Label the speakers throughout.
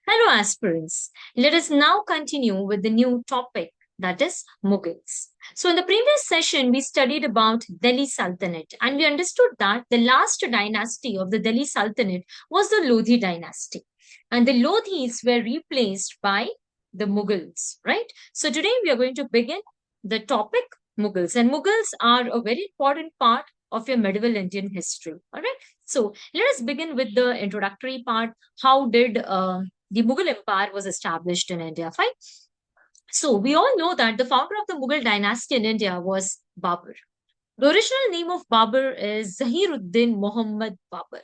Speaker 1: Hello, aspirants. Let us now continue with the new topic, that is Mughals. So, in the previous session, we studied about Delhi Sultanate and we understood that the last dynasty of the Delhi Sultanate was the Lodhi dynasty. And the Lodhis were replaced by the Mughals, right? So, today we are going to begin the topic Mughals. And Mughals are a very important part of your medieval Indian history. All right. So, let us begin with the introductory part. How did the Mughal Empire was established in India. Fine. So we all know that the founder of the Mughal dynasty in India was Babur. The original name of Babur is Zahiruddin Muhammad Babur.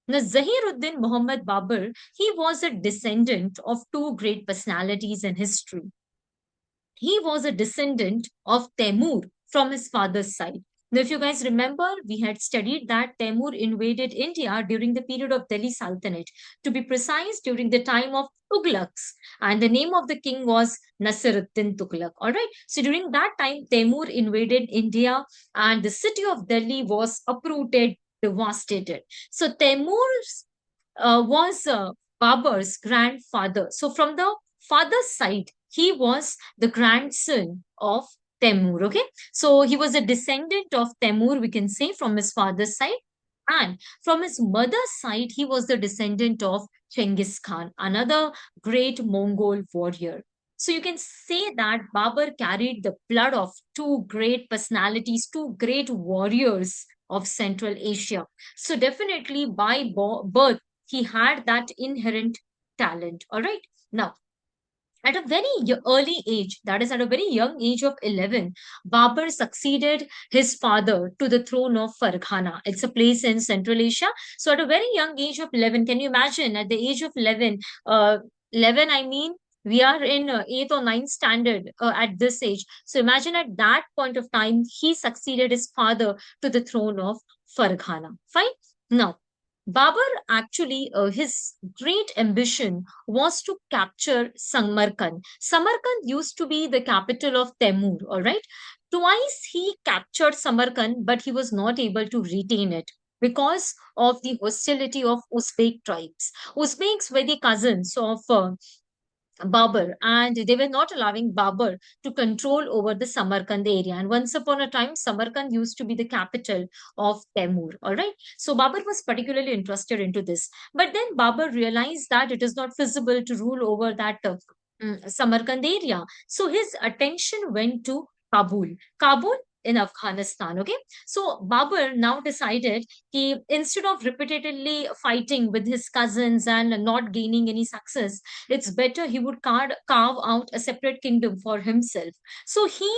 Speaker 1: Now, Zahiruddin Muhammad Babur, he was a descendant of two great personalities in history. He was a descendant of Temur from his father's side. Now, if you guys remember, we had studied that Temur invaded India during the period of Delhi Sultanate. To be precise, during the time of Tughlaqs, and the name of the king was Nasiruddin Tughlaq. All right. So during that time, Temur invaded India, and the city of Delhi was uprooted, devastated. So Temur was Babur's grandfather. So from the father's side, he was the grandson of Temur. Okay, so he was a descendant of Temur, we can say, from his father's side. And from his mother's side, he was the descendant of Genghis Khan, another great Mongol warrior. So you can say that Babur carried the blood of two great personalities, two great warriors of Central Asia. So definitely by birth, he had that inherent talent. All right. Now, at a very early age, that is at a very young age of 11, Babur succeeded his father to the throne of Farghana. It's a place in Central Asia. So at a very young age of 11, can you imagine at the age of 11, 11, I mean, we are in 8th or ninth standard at this age. So imagine at that point of time, he succeeded his father to the throne of Farghana. Fine. Now, Babur actually, his great ambition was to capture Samarkand. Samarkand used to be the capital of Temur, all right? Twice he captured Samarkand, but he was not able to retain it because of the hostility of Uzbek tribes. Uzbeks were the cousins of Babur, and they were not allowing Babur to control over the Samarkand area. And once upon a time, Samarkand used to be the capital of Temur. All right. So Babur was particularly interested into this. But then Babur realized that it is not feasible to rule over that Samarkand area. So his attention went to Kabul. Kabul in Afghanistan. Okay. So Babur now decided he, instead of repeatedly fighting with his cousins and not gaining any success, it's better he would carve out a separate kingdom for himself. So he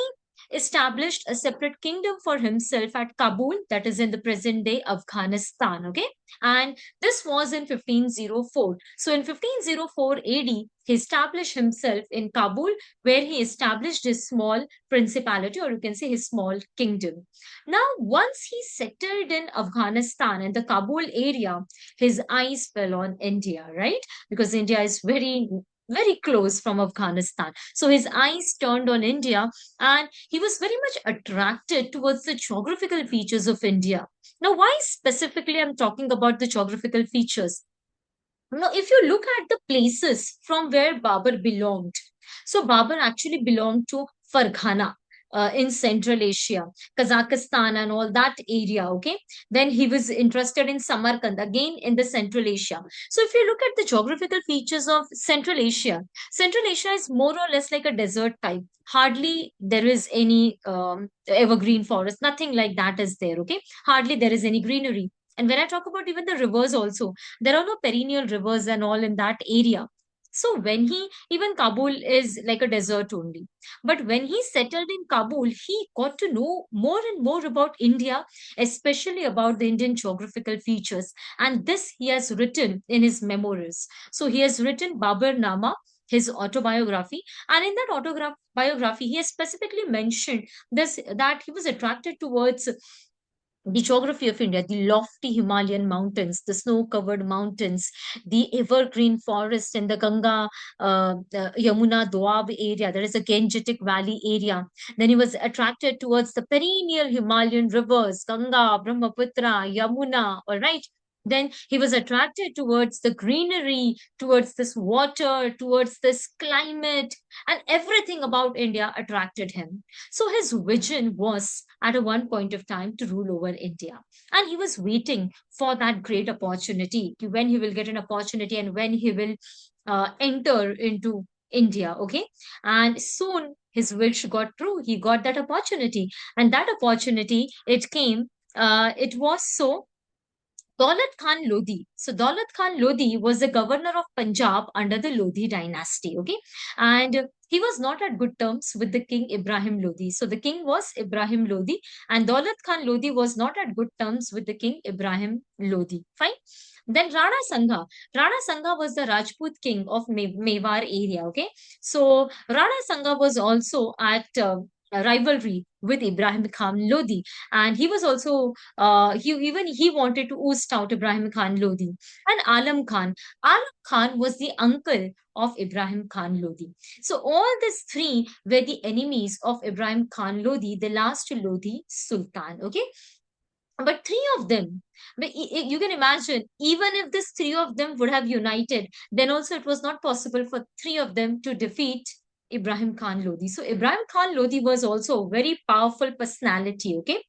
Speaker 1: established a separate kingdom for himself at Kabul, that is in the present day Afghanistan. Okay, and this was in 1504. So in 1504 AD, he established himself in Kabul, where he established his small principality, or you can say his small kingdom. Now, once he settled in Afghanistan and the Kabul area, his eyes fell on India, right? Because India is very close from Afghanistan. So his eyes turned on India and he was very much attracted towards the geographical features of India. Now, why specifically I'm talking about the geographical features? Now, if you look at the places from where Babur belonged, so Babur actually belonged to Farghana. In Central Asia, Kazakhstan, and all that area. Okay, then he was interested in Samarkand, again in the Central Asia. So, if you look at the geographical features of Central Asia is more or less like a desert type. Hardly there is any evergreen forest, nothing like that is there. Okay, hardly there is any greenery. And when I talk about even the rivers, also, there are no perennial rivers and all in that area. So when he, even Kabul is like a desert only. But when he settled in Kabul, he got to know more and more about India, especially about the Indian geographical features. And this he has written in his memoirs. So he has written Babur Nama, his autobiography. And in that autobiography, he has specifically mentioned this, that he was attracted towards the geography of India, the lofty Himalayan mountains, the snow covered mountains, the evergreen forest in the Ganga, the Yamuna, Doab area. There is a Gangetic Valley area. Then he was attracted towards the perennial Himalayan rivers, Ganga, Brahmaputra, Yamuna. All right. Then he was attracted towards the greenery, towards this water, towards this climate, and everything about India attracted him. So his vision was at a one point of time to rule over India. And he was waiting for that great opportunity, when he will get an opportunity and when he will enter into India. Okay. And soon his wish got true. He got that opportunity. And that opportunity, it came, it was so Daulat Khan Lodi. So Daulat Khan Lodi was the governor of Punjab under the Lodi dynasty. Okay, and he was not at good terms with the king Ibrahim Lodi. So the king was Ibrahim Lodi, and Daulat Khan Lodi was not at good terms with the king Ibrahim Lodi. Fine. Then Rana Sangha. Rana Sangha was the Rajput king of Mewar area. Okay, so Rana Sangha was also at a rivalry with Ibrahim Khan Lodi, and he was also he wanted to oust out Ibrahim Khan Lodi. And Alam Khan. Alam Khan was the uncle of Ibrahim Khan Lodi. So all these three were the enemies of Ibrahim Khan Lodi, the last Lodi Sultan. Okay, but three of them, you can imagine, even if this three of them would have united, then also it was not possible for three of them to defeat Ibrahim Khan Lodi. So Ibrahim Khan Lodi was also a very powerful personality. Okay,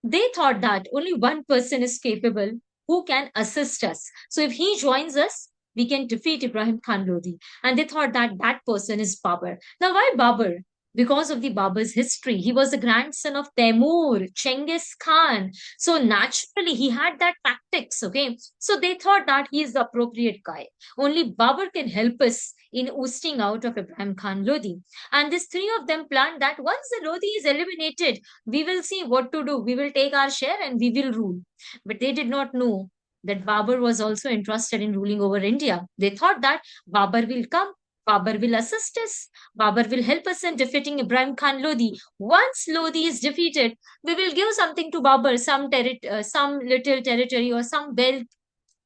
Speaker 1: they thought that only one person is capable who can assist us. So if he joins us, we can defeat Ibrahim Khan Lodi. And they thought that that person is Babur. Now, why Babur? Because of the Babur's history. He was the grandson of Temur, Chengiz Khan. So naturally, he had that tactics. Okay. So they thought that he is the appropriate guy. Only Babur can help us in ousting out of Ibrahim Khan Lodi. And these three of them planned that once the Lodi is eliminated, we will see what to do. We will take our share and we will rule. But they did not know that Babur was also interested in ruling over India. They thought that Babur will come, Babur will assist us, Babur will help us in defeating Ibrahim Khan Lodi. Once Lodi is defeated, we will give something to Babur, some little territory or some wealth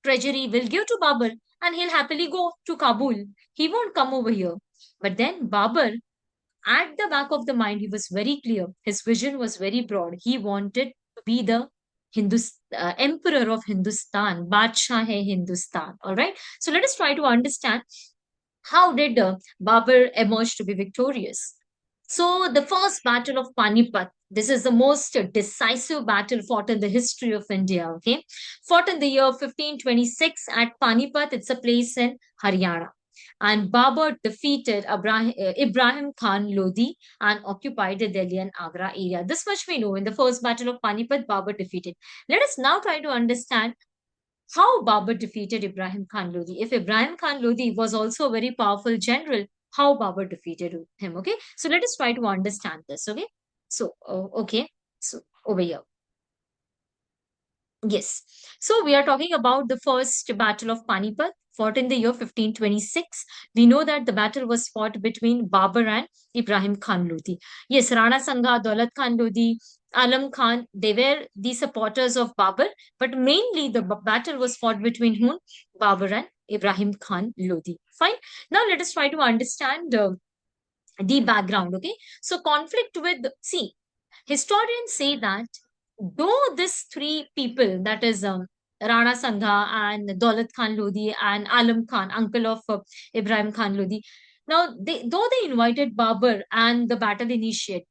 Speaker 1: treasury will give to Babur, and he'll happily go to Kabul. He won't come over here. But then Babur, at the back of the mind, he was very clear. His vision was very broad. He wanted to be the emperor of Hindustan, Badshah hai Hindustan. All right. So let us try to understand how did Babur emerge to be victorious. So the first battle of Panipat, this is the most decisive battle fought in the history of India. Okay, fought in the year 1526 at Panipat. It's a place in Haryana. And Babur defeated Ibrahim Khan Lodi and occupied the Delhi and Agra area. This much we know. In the first battle of Panipat, Babur defeated. Let us now try to understand how Babur defeated Ibrahim Khan Lodi. If Ibrahim Khan Lodi was also a very powerful general, how Babur defeated him. Okay, so let us try to understand this. Okay, so okay, so over here. Yes. So we are talking about the first battle of Panipat, fought in the year 1526. We know that the battle was fought between Babur and Ibrahim Khan Lodi. Yes, Rana Sangha, Daulat Khan Lodi, Alam Khan, they were the supporters of Babur, but mainly the battle was fought between whom? Babur and Ibrahim Khan Lodi. Fine. Now let us try to understand the background. Okay. So conflict with, see, historians say that though these three people, that is Rana Sangha and Daulat Khan Lodi and Alam Khan, uncle of Ibrahim Khan Lodi, now though they invited Babur and the battle initiated,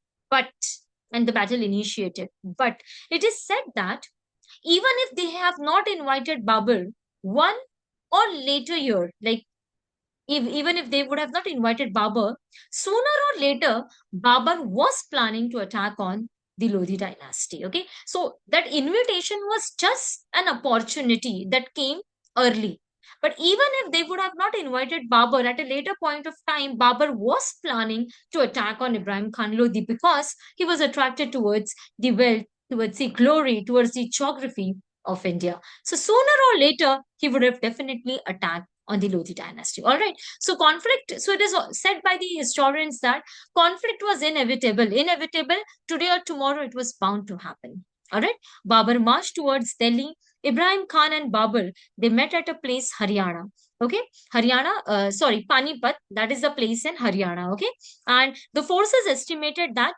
Speaker 1: but it is said that even if they have not invited Babur, one or later year, like even if they would have not invited Babur, sooner or later, Babur was planning to attack on the Lodi dynasty. Okay, so that invitation was just an opportunity that came early. But even if they would have not invited Babur at a later point of time, Babur was planning to attack on Ibrahim Khan Lodi because he was attracted towards the wealth, towards the glory, towards the geography of India. So sooner or later, he would have definitely attacked on the Lodi dynasty. All right. So conflict, so it is said by the historians that conflict was inevitable. Inevitable, today or tomorrow it was bound to happen. All right. Babur marched towards Delhi. Ibrahim Khan and Babur, they met at a place, Haryana. Okay. Panipat, that is the place in Haryana. Okay. And the forces estimated that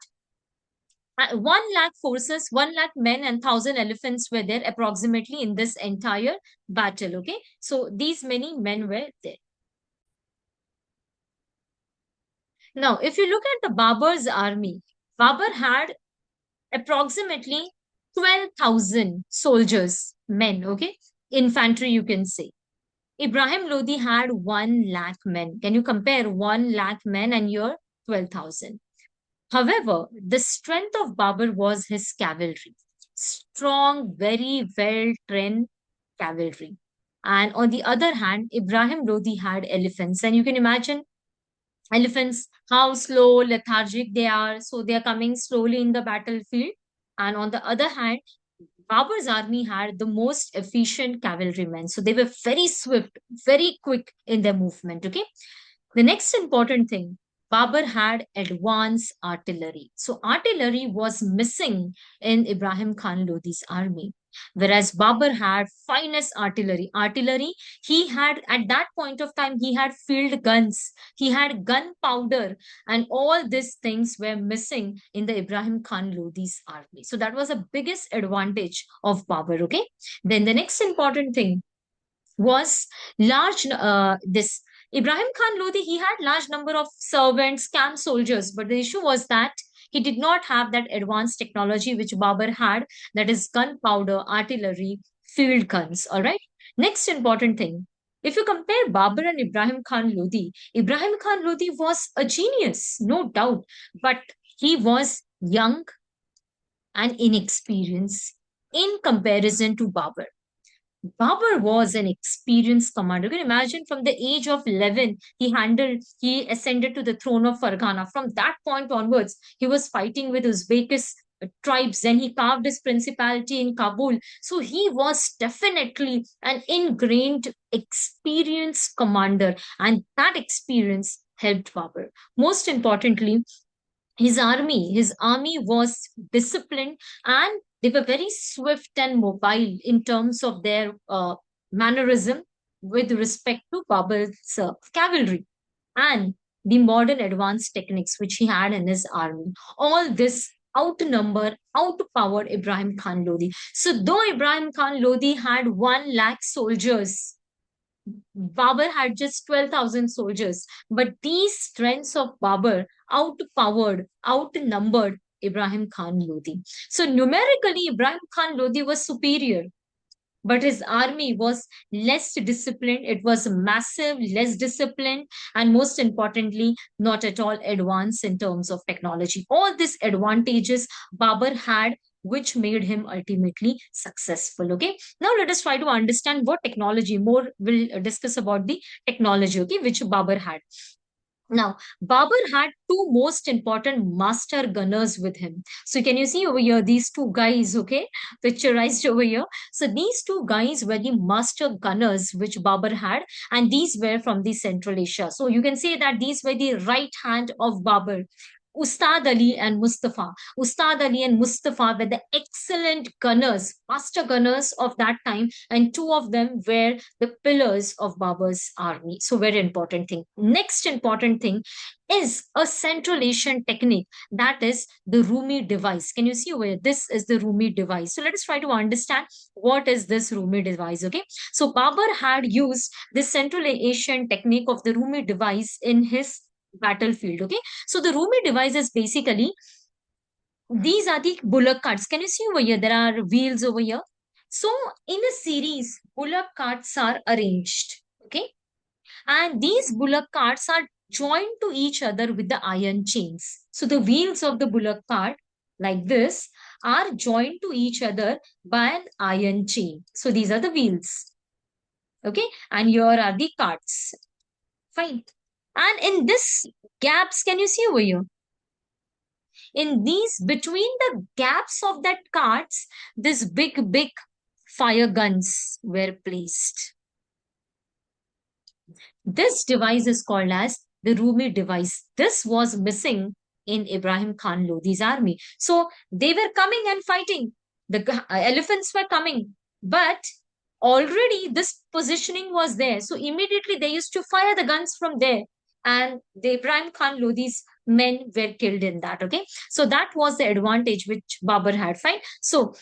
Speaker 1: 1 lakh forces, 1 lakh men and 1,000 elephants were there approximately in this entire battle. Okay. So these many men were there. Now, if you look at the Babur's army, Babur had approximately 12,000 soldiers, men, okay? Infantry, you can say. Ibrahim Lodi had 1 lakh men. Can you compare 1 lakh men and your 12,000? However, the strength of Babur was his cavalry. Strong, very well trained cavalry. And on the other hand, Ibrahim Lodi had elephants. And you can imagine elephants, how slow, lethargic they are. So they are coming slowly in the battlefield. And on the other hand, Babur's army had the most efficient cavalrymen. So they were very swift, very quick in their movement. Okay. The next important thing, Babur had advanced artillery. So artillery was missing in Ibrahim Khan Lodi's army. Whereas Babur had finest artillery. Artillery, he had at that point of time, he had field guns, he had gunpowder, and all these things were missing in the Ibrahim Khan Lodi's army. So that was the biggest advantage of Babur. Okay. Then the next important thing was large this Ibrahim Khan Lodi, he had large number of servants, camp soldiers, but the issue was that he did not have that advanced technology which Babur had, that is gunpowder, artillery, field guns. All right. Next important thing, if you compare Babur and Ibrahim Khan Lodi was a genius, no doubt, but he was young and inexperienced in comparison to Babur. Babur was an experienced commander. You can imagine from the age of 11, he ascended to the throne of Farghana. From that point onwards, he was fighting with Uzbekis tribes. Then he carved his principality in Kabul. So he was definitely an ingrained, experienced commander. And that experience helped Babur. Most importantly, his army was disciplined, and they were very swift and mobile in terms of their mannerism with respect to Babur's cavalry and the modern advanced techniques which he had in his army. All this outpowered Ibrahim Khan Lodi. So though Ibrahim Khan Lodi had 1 lakh soldiers, Babur had just 12,000 soldiers, but these strengths of Babur outnumbered Ibrahim Khan Lodi. So numerically, Ibrahim Khan Lodi was superior, but his army was less disciplined. It was massive, less disciplined, and most importantly, not at all advanced in terms of technology. All these advantages Babur had, which made him ultimately successful. Okay. Now let us try to understand what technology. More we'll discuss about the technology, okay, which Babur had. Now, Babur had two most important master gunners with him. So can you see over here, these two guys, okay, picturized over here. So these two guys were the master gunners which Babur had, and these were from the Central Asia. So you can say that these were the right hand of Babur. Ustad Ali and Mustafa. Ustad Ali and Mustafa were the excellent gunners, master gunners of that time, and two of them were the pillars of Babur's army. So, very important thing. Next important thing is a Central Asian technique, that is the Rumi device. Can you see over here? This is the Rumi device. So, let us try to understand what is this Rumi device. Okay. So, Babur had used this Central Asian technique of the Rumi device in his battlefield. Okay. So the Rumi device is basically, these are the bullock carts. Can you see over here? There are wheels over here. So in a series, bullock carts are arranged. Okay. And these bullock carts are joined to each other with the iron chains. So the wheels of the bullock cart, like this, are joined to each other by an iron chain. So these are the wheels. Okay. And here are the carts. Fine. And in this gaps, can you see over here? In these, between the gaps of that carts, this big fire guns were placed. This device is called as the Rumi device. This was missing in Ibrahim Khan Lodi's army. So they were coming and fighting. The elephants were coming, but already this positioning was there. So immediately they used to fire the guns from there. And the Ibrahim Khan Lodi's men were killed in that. Okay, so that was the advantage which Babur had. Fine. So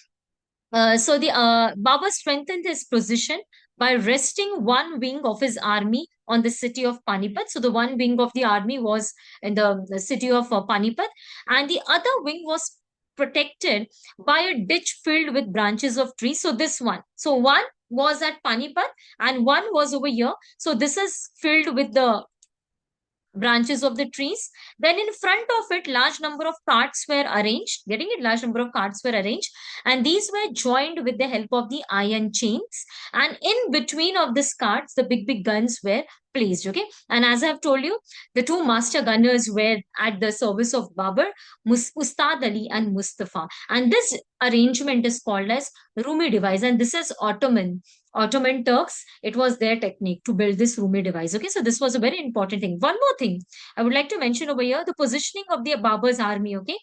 Speaker 1: Babur strengthened his position by resting one wing of his army on the city of Panipat. So the one wing of the army was in the city of Panipat, and the other wing was protected by a ditch filled with branches of trees. So this one, so one was at Panipat and one was over here. So this is filled with the branches of the trees. Then in front of it, large number of carts were arranged. Getting it, large number of carts were arranged, and these were joined with the help of the iron chains. And in between of these carts, the big guns were placed. Okay, and as I have told you, the two master gunners were at the service of Babur, Ustad Ali and Mustafa. And this arrangement is called as Rumi device, and this is Ottoman Turks, it was their technique to build this Rumi device. Okay, so this was a very important thing. One more thing I would like to mention over here, the positioning of the Babur's army. Okay,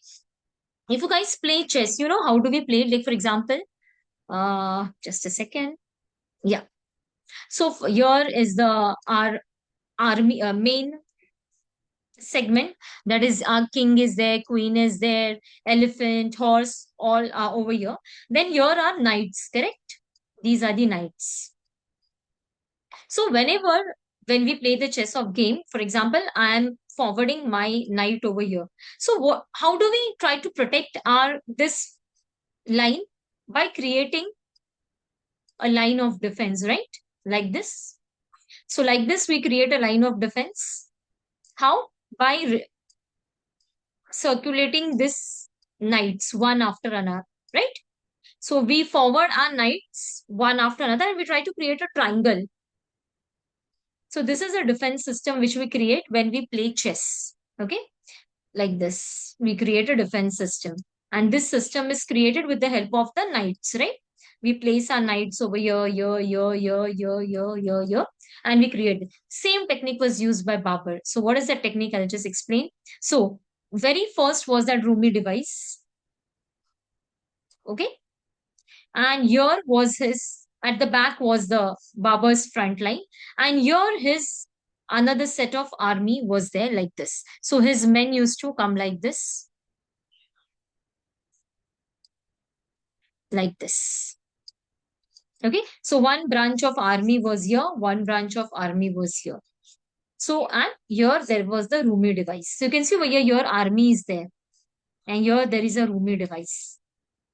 Speaker 1: if you guys play chess, you know how do we play? Like for example, just a second. Yeah. So here is the our army main segment. That is, our king is there, queen is there, elephant, horse, all are over here. Then here are knights. Correct? These are the knights. So when we play the chess of game, for example, I am forwarding my knight over here. So how do we try to protect our this line? By creating a line of defense, right? Like this. So like this, we create a line of defense. How? By circulating this knights one after another, right? So we forward our knights one after another and we try to create a triangle. So this is a defense system which we create when we play chess. Okay, like this, we create a defense system, and this system is created with the help of the knights, right? We place our knights over here, and we create. Same technique was used by Babur. So what is that technique? I'll just explain. So very first was that Rumi device. Okay, and here was his, at the back was the Babur's front line, and here his another set of army was there like this. So his men used to come like this, like this. Okay, so one branch of army was here, one branch of army was here. So and here there was the Rumi device. So you can see over here your army is there, and here there is a Rumi device.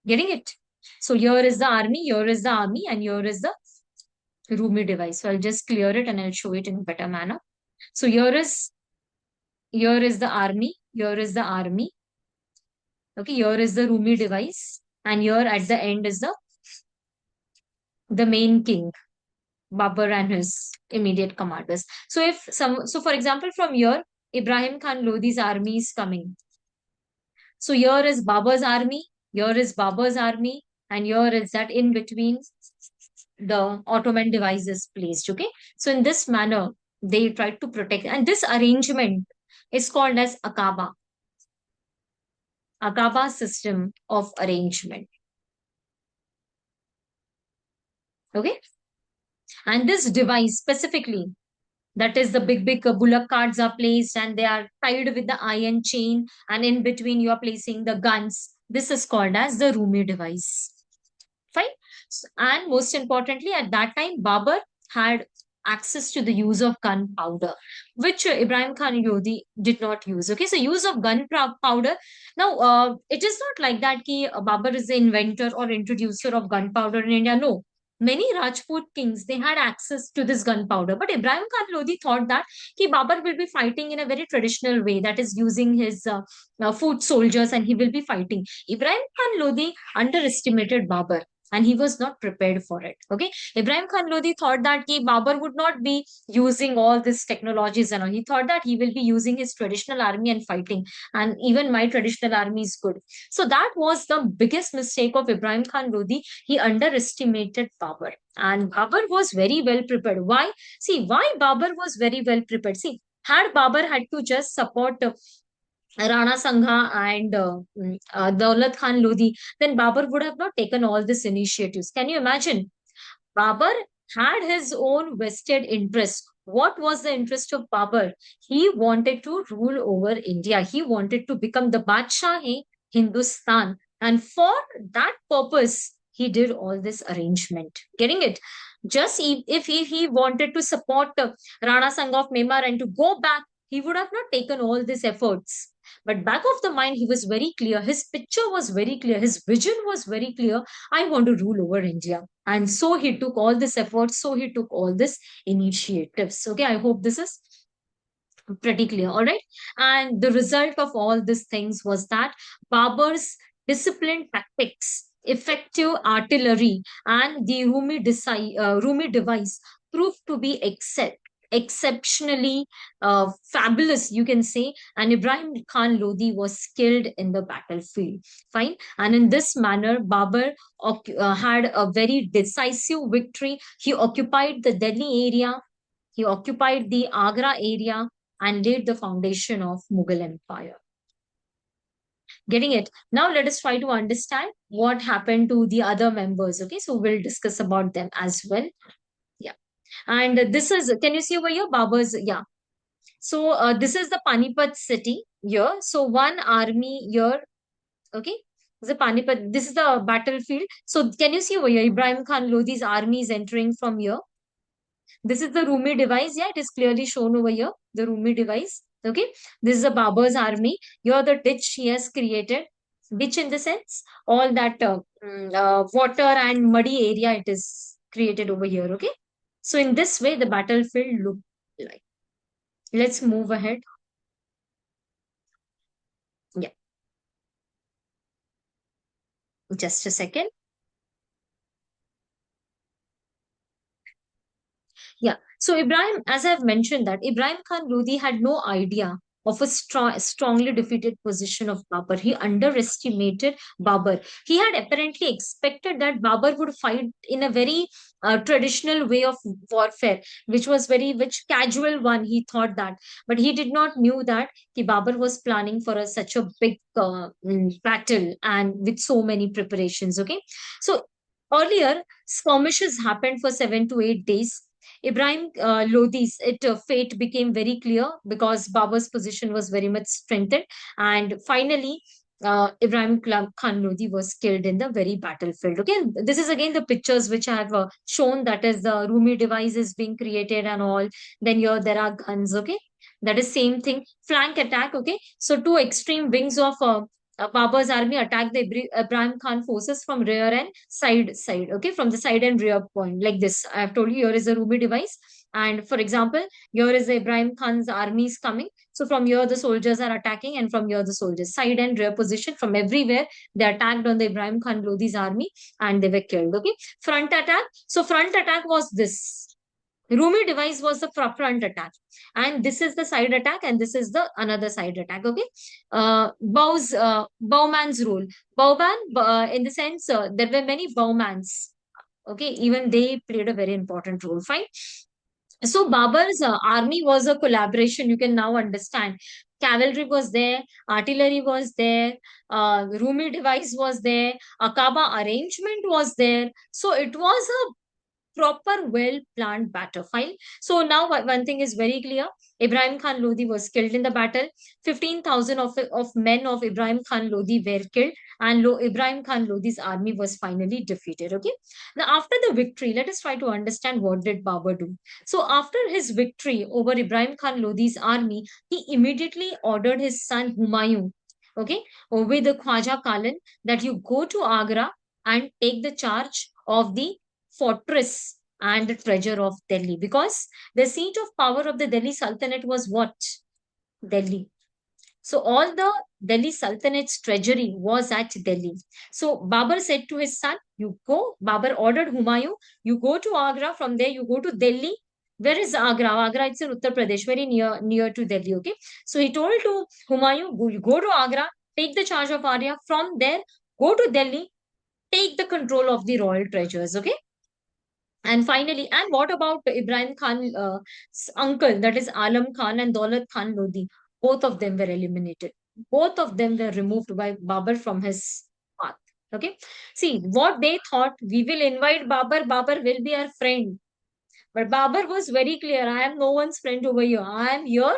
Speaker 1: Getting it? So here is the army, here is the army, and here is the Rumi device. So I'll just clear it and I'll show it in a better manner. So here is the army, here is the army. Okay, here is the Rumi device, and here at the end is the main king, Babur and his immediate commanders. So so for example, from here, Ibrahim Khan Lodi's army is coming. So here is Babur's army, here is Babur's army, and here is that in between the Ottoman device is placed. Okay, so in this manner, they tried to protect, and this arrangement is called as Akaba system of arrangement. Okay, and this device specifically, that is the big bullock carts are placed and they are tied with the iron chain, and in between you are placing the guns. This is called as the Rumi device. Fine. And most importantly, at that time, Babur had access to the use of gunpowder, which Ibrahim Khan Lodi did not use. Okay, so use of gunpowder. Now, it is not like that ki Babur is the inventor or introducer of gunpowder in India. No, many Rajput kings, they had access to this gunpowder. But Ibrahim Khan Lodi thought that ki Babur will be fighting in a very traditional way, that is using his foot soldiers, and he will be fighting. Ibrahim Khan Lodi underestimated Babur, and he was not prepared for it. Okay, Ibrahim Khan Lodi thought that ki Babur would not be using all these technologies and all. He thought that he will be using his traditional army and fighting, and even my traditional army is good. So that was the biggest mistake of Ibrahim Khan Lodi. He underestimated Babur, and Babur was very well prepared. Why? See, why Babur was very well prepared? See, had Babur had to just support Rana Sangha and Daulat Khan Lodi, then Babur would have not taken all these initiatives. Can you imagine? Babur had his own vested interest. What was the interest of Babur? He wanted to rule over India. He wanted to become the Badshah Hindustan. And for that purpose, he did all this arrangement. Getting it? Just if he wanted to support Rana Sangha of Memar and to go back, he would have not taken all these efforts. But back of the mind, he was very clear. His picture was very clear. His vision was very clear. I want to rule over India. And so he took all this effort. So he took all this initiatives. Okay, I hope this is pretty clear. All right. And the result of all these things was that Babur's disciplined tactics, effective artillery, and the Rumi device proved to be exceptionally fabulous, you can say. And Ibrahim Khan Lodi was killed in the battlefield. Fine. And in this manner, Babur had a very decisive victory. He occupied the Delhi area, he occupied the Agra area, and laid the foundation of Mughal Empire. Getting it? Now let us try to understand what happened to the other members. Okay, so we'll discuss about them as well. Yeah. And this is, can you see over here, Babur's? Yeah. So this is the Panipat city here. So one army here, okay? The Panipat, this is the battlefield. So can you see over here, Ibrahim Khan Lodi's army is entering from here. This is the Rumi device. Yeah, it is clearly shown over here, the Rumi device. Okay, this is the Babur's army. Here, the ditch he has created. Ditch in the sense, all that water and muddy area it is created over here. Okay, so in this way, the battlefield looked like. Let's move ahead. Yeah, just a second. Yeah. So Ibrahim, as I've mentioned that Ibrahim Khan Lodi had no idea of a strongly defeated position of Babur. He underestimated Babur. He had apparently expected that Babur would fight in a very traditional way of warfare, which casual one. He thought that, but he did not knew that Babur was planning for such a big battle and with so many preparations. Okay, so earlier skirmishes happened for 7 to 8 days. Ibrahim Lodi's fate became very clear because Babur's position was very much strengthened. And finally, Ibrahim Khan Lodi was killed in the very battlefield. Okay, this is again the pictures which I have shown, that is the Rumi device is being created and all. Then here there are guns. Okay, that is same thing. Flank attack. Okay, so two extreme wings of Babur's army attacked the Ibrahim Khan forces from rear and side. Okay, from the side and rear point like this. I have told you here is a Ruby device. And for example, here is the Ibrahim Khan's army is coming. So from here the soldiers are attacking, and from here the soldiers side and rear position from everywhere they attacked on the Ibrahim Khan Lodi's army and they were killed. Okay, front attack. So front attack was this. Rumi device was the front attack, and this is the side attack, and this is the another side attack. Okay, bowman's role. Bowman, in the sense, there were many bowmans. Okay, even they played a very important role. Fine. So Babur's army was a collaboration. You can now understand. Cavalry was there, artillery was there, Rumi device was there, Akaba arrangement was there. So it was a proper, well planned battlefield. So now one thing is very clear. Ibrahim Khan Lodi was killed in the battle. 15,000 of men of Ibrahim Khan Lodi were killed, and Ibrahim Khan Lodi's army was finally defeated. Okay. Now, after the victory, let us try to understand what did Babur do. So, after his victory over Ibrahim Khan Lodi's army, he immediately ordered his son Humayun, okay, with the Khwaja Kalan, that you go to Agra and take the charge of the fortress and the treasure of Delhi, because the seat of power of the Delhi Sultanate was what? Delhi. So all the Delhi Sultanate's treasury was at Delhi. So Babur said to his son, you go, Babur ordered Humayun, you go to Agra, from there you go to Delhi. Where is Agra? Agra, it's in Uttar Pradesh, very near to Delhi. Okay. So he told to Humayun, you go to Agra, take the charge of Agra. From there, go to Delhi, take the control of the royal treasures. Okay. And finally, and what about Ibrahim Khan's uncle, that is Alam Khan and Daulat Khan Lodi? Both of them were eliminated. Both of them were removed by Babur from his path. Okay. See, what they thought, we will invite Babur, Babur will be our friend. But Babur was very clear, I am no one's friend over here. I am here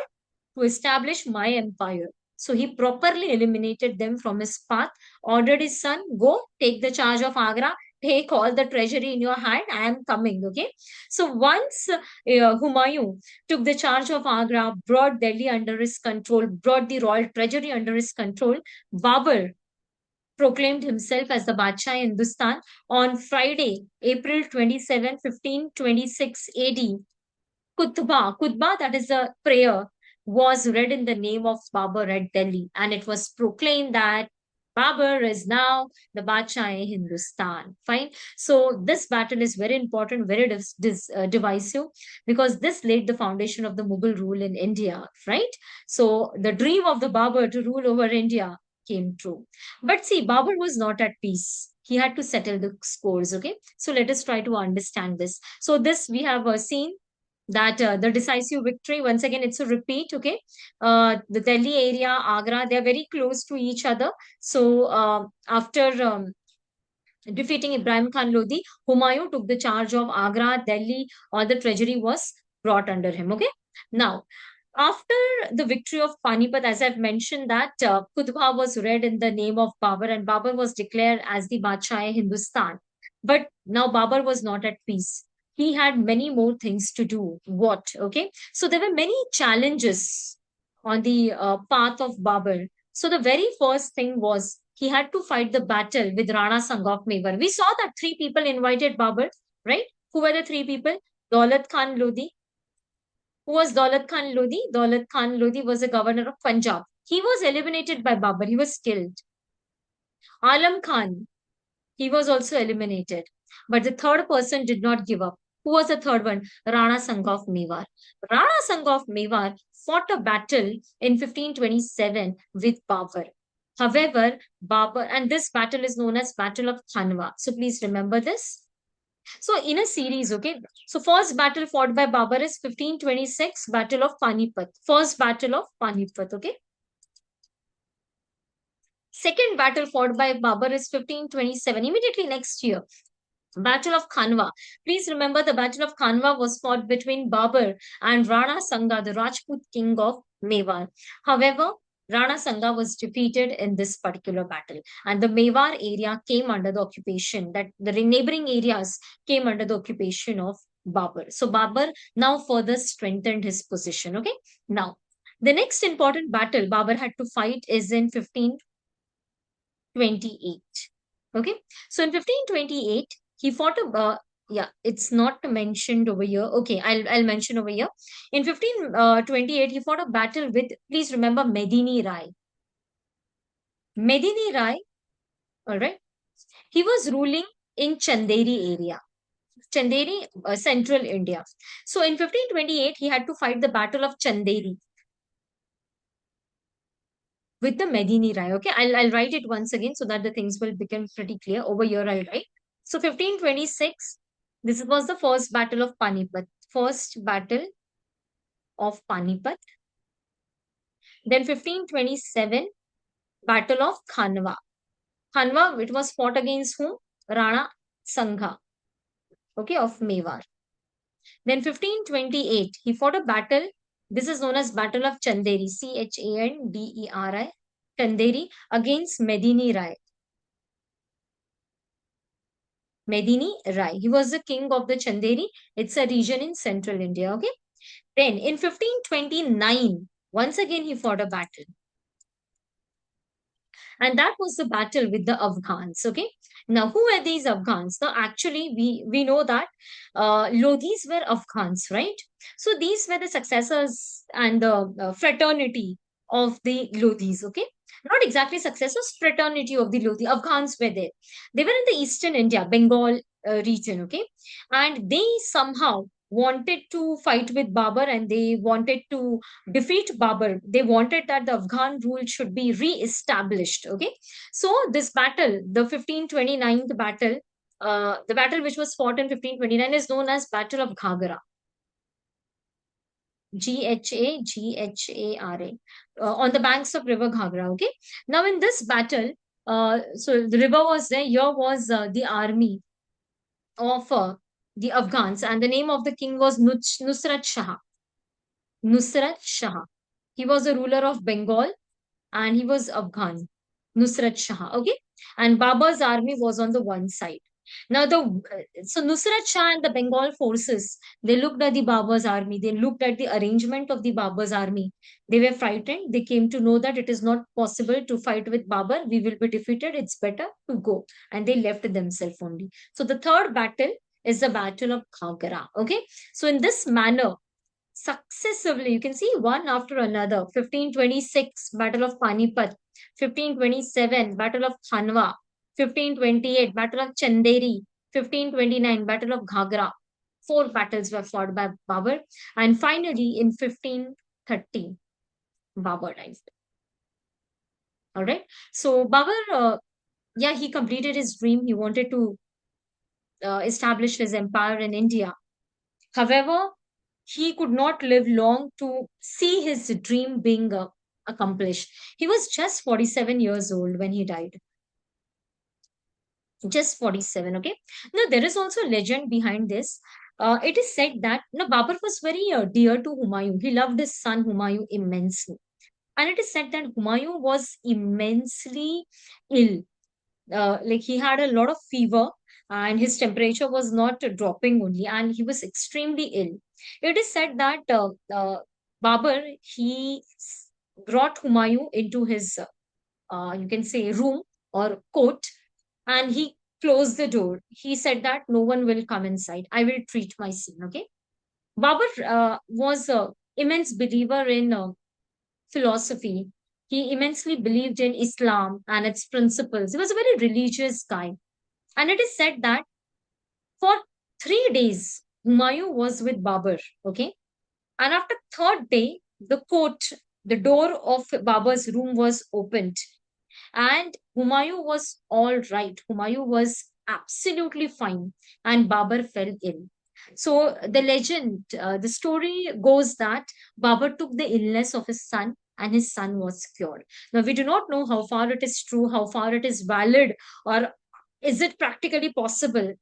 Speaker 1: to establish my empire. So he properly eliminated them from his path, ordered his son, go take the charge of Agra, take all the treasury in your hand, I am coming. Okay. So once Humayun took the charge of Agra, brought Delhi under his control, brought the royal treasury under his control, Babur proclaimed himself as the Badshah in Hindustan on Friday, April 27, 1526 AD. Kutba, that is a prayer, was read in the name of Babur at Delhi, and it was proclaimed that Babur is now the Badshah in Hindustan. Fine. So this battle is very important, very divisive, because this laid the foundation of the Mughal rule in India, right? So the dream of the Babur to rule over India came true. But see, Babur was not at peace. He had to settle the scores. Okay. So let us try to understand this. So this we have seen that the decisive victory, once again it's a repeat. Okay, the Delhi area, Agra, they're very close to each other. So after defeating Ibrahim Khan Lodi, Humayun took the charge of Agra, Delhi. All the treasury was brought under him. Okay, now after the victory of Panipat, as I've mentioned, that Kutba was read in the name of Babur, and Babur was declared as the Badshah Hindustan. But now Babur was not at peace. He had many more things to do. What? Okay. So there were many challenges on the path of Babur. So the very first thing was he had to fight the battle with Rana Sangha of Mewar. We saw that three people invited Babur, right? Who were the three people? Daulat Khan Lodi. Who was Daulat Khan Lodi? Daulat Khan Lodi was the governor of Punjab. He was eliminated by Babur. He was killed. Alam Khan, he was also eliminated. But the third person did not give up. Who was the third one? Rana Sangha of Mewar. Rana Sangha of Mewar fought a battle in 1527 with Babur. However, Babur, and this battle is known as Battle of Khanwa. So please remember this. So in a series, okay. So first battle fought by Babur is 1526 Battle of Panipat. First Battle of Panipat, okay. Second battle fought by Babur is 1527, immediately next year. Battle of Khanwa. Please remember the Battle of Khanwa was fought between Babur and Rana Sangha, the Rajput king of Mewar. However, Rana Sangha was defeated in this particular battle, and the Mewar area came under the occupation, that the neighboring areas came under the occupation of Babur. So Babur now further strengthened his position. Okay. Now, the next important battle Babur had to fight is in 1528. Okay. So in 1528, he fought a yeah, it's not mentioned over here. Okay, I'll mention over here. In 1528, he fought a battle with, please remember, Medini Rai. Medini Rai, all right. He was ruling in Chanderi area. Chanderi, central India. So in 1528, he had to fight the Battle of Chanderi with the Medini Rai. Okay, I'll write it once again so that the things will become pretty clear. Over here, I'll write. So 1526, this was the first battle of Panipat. First battle of Panipat. Then 1527, Battle of Khanwa. Khanwa, it was fought against whom? Rana Sangha, okay, of Mewar. Then 1528, he fought a battle. This is known as Battle of Chanderi, Chanderi, Chanderi, against Medini Rai. Medini Rai. He was the king of the Chanderi. It's a region in central India. Okay. Then in 1529, once again he fought a battle. And that was the battle with the Afghans. Okay. Now, who were these Afghans? Now, actually, we know that Lodhis were Afghans, right? So these were the successors and the fraternity of the Lodhis. Okay. Not exactly successors, fraternity of the Lodhi. Afghans were there. They were in the eastern India, Bengal region. Okay. And they somehow wanted to fight with Babur, and they wanted to defeat Babur. They wanted that the Afghan rule should be re-established. Okay, so this battle, the 1529th battle, the battle which was fought in 1529 is known as Battle of Ghagra. Ghara, on the banks of River Ghagra. Okay, now in this battle, so the river was there. Here was the army of the Afghans, and the name of the king was Nusrat Shah. Nusrat Shah. He was a ruler of Bengal and he was Afghan. Nusrat Shah. Okay. And Babur's army was on the one side. Now so Nusrat Shah and the Bengal forces, they looked at the Babur's army, they looked at the arrangement of the Babur's army. They were frightened. They came to know that it is not possible to fight with Babur. We will be defeated. It's better to go. And they left themselves only. So the third battle is the Battle of Ghagra. Okay. So in this manner, successively, you can see one after another: 1526 Battle of Panipat, 1527 Battle of Khanwa, 1528 Battle of Chanderi, 1529 Battle of Ghagra. Four battles were fought by Babur, and finally in 1530 Babur died. All right. So Babur, yeah, he completed his dream. He wanted to establish his empire in India. However, he could not live long to see his dream being accomplished. He was just 47 years old when he died. Just 47, okay? Now, there is also legend behind this. It is said that Babur was very dear to Humayun. He loved his son Humayun immensely. And it is said that Humayun was immensely ill. Like he had a lot of fever and his temperature was not dropping only, and he was extremely ill. It is said that Babur, brought Humayun into his you can say room or court, and he closed the door. He said that no one will come inside, I will treat my son. Okay. Babur was a immense believer in philosophy. He immensely believed in Islam and its principles. He was a very religious guy. And it is said that for 3 days, Humayun was with Babur. Okay. And after third day, the door of Babur's room was opened. And Humayun was all right. Humayun was absolutely fine. And Babur fell ill. So the story goes that Babur took the illness of his son and his son was cured. Now, we do not know how far it is true, how far it is valid, or is it practically possible.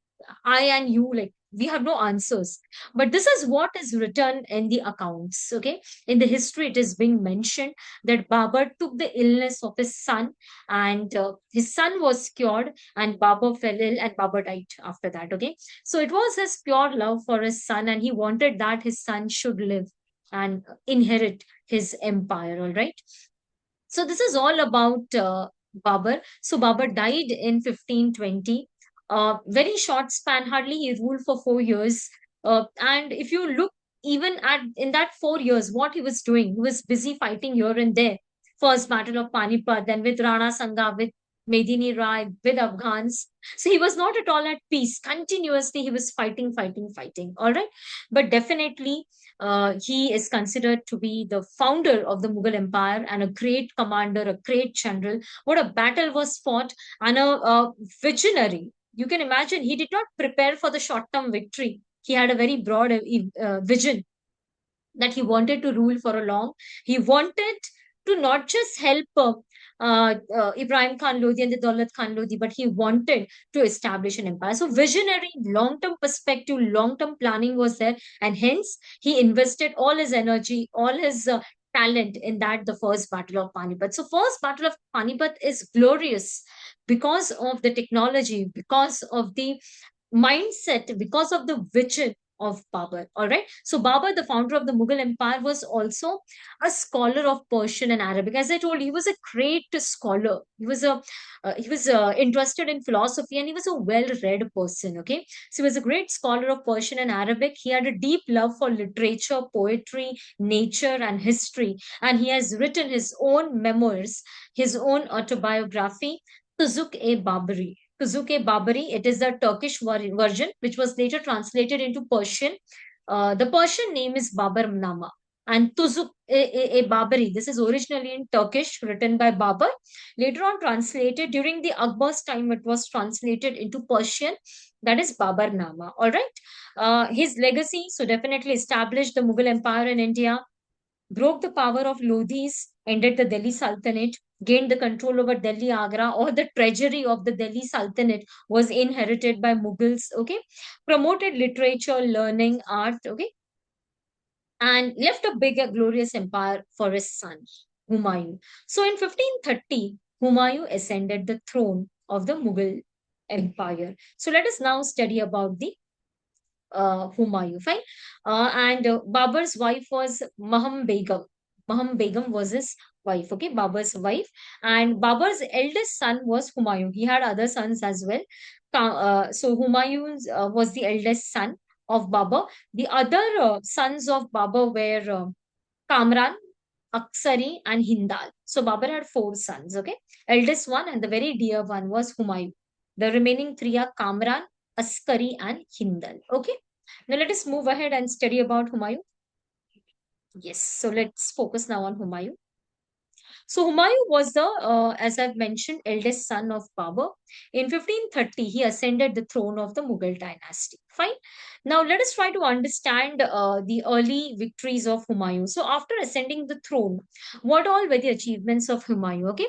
Speaker 1: I and you, like, we have no answers, but this is what is written in the accounts. Okay, in the history it is being mentioned that Babur took the illness of his son, and his son was cured, and Babur fell ill and Babur died after that. Okay, so it was his pure love for his son, and he wanted that his son should live and inherit his empire. All right. So this is all about Babur. So Babur died in 1520. Very short span, hardly he ruled for 4 years. And if you look even at in that 4 years, what he was doing, he was busy fighting here and there. First Battle of Panipat, then with Rana Sanga, with Medini Rai, with Afghans. So he was not at all at peace. Continuously, he was fighting, fighting, fighting. All right. But definitely, he is considered to be the founder of the Mughal Empire and a great commander, a great general. What a battle was fought, and a visionary. You can imagine he did not prepare for the short term victory. He had a very broad vision that he wanted to rule for a long. He wanted to not just help Ibrahim Khan Lodi and the Daulat Khan Lodi, but he wanted to establish an empire. So visionary, long-term perspective, long-term planning was there, and hence he invested all his energy, all his talent in that, the First Battle of Panipat. So First Battle of Panipat is glorious because of the technology, because of the mindset, because of the vision of Babur. All right. So Babur, the founder of the Mughal Empire, was also a scholar of Persian and Arabic. As I told you, he was a great scholar. He was interested in philosophy, and he was a well-read person. Okay. So he was a great scholar of Persian and Arabic. He had a deep love for literature, poetry, nature, and history, and he has written his own memoirs, his own autobiography, Tuzuk-e Babari, it is the Turkish version, which was later translated into Persian. The Persian name is Babar Nama. And Babari, this is originally in Turkish, written by Babur. Later on translated, during the Akbar's time, it was translated into Persian. That is Babar Nama. All right. His legacy, so definitely established the Mughal Empire in India, broke the power of Lodhis, ended the Delhi Sultanate, gained the control over Delhi, Agra, or the treasury of the Delhi Sultanate was inherited by Mughals, okay, promoted literature, learning, art, okay, and left a big, glorious empire for his son, Humayun. So in 1530, Humayun ascended the throne of the Mughal Empire. So let us now study about the Humayun, fine. And Babur's wife was Maham Begum. Maham Begum was his wife, okay, Babur's wife. And Babur's eldest son was Humayun. He had other sons as well. So Humayun was the eldest son of Babur. The other sons of Babur were Kamran, Aksari, and Hindal. So Babur had four sons, okay? Eldest one and the very dear one was Humayun. The remaining three are Kamran, Askari, and Hindal. Okay. Now let us move ahead and study about Humayun. Yes. So let's focus now on Humayun. So Humayun was the, as I've mentioned, eldest son of Babur. In 1530, he ascended the throne of the Mughal dynasty. Fine. Now let us try to understand the early victories of Humayun. So after ascending the throne, what all were the achievements of Humayun? Okay,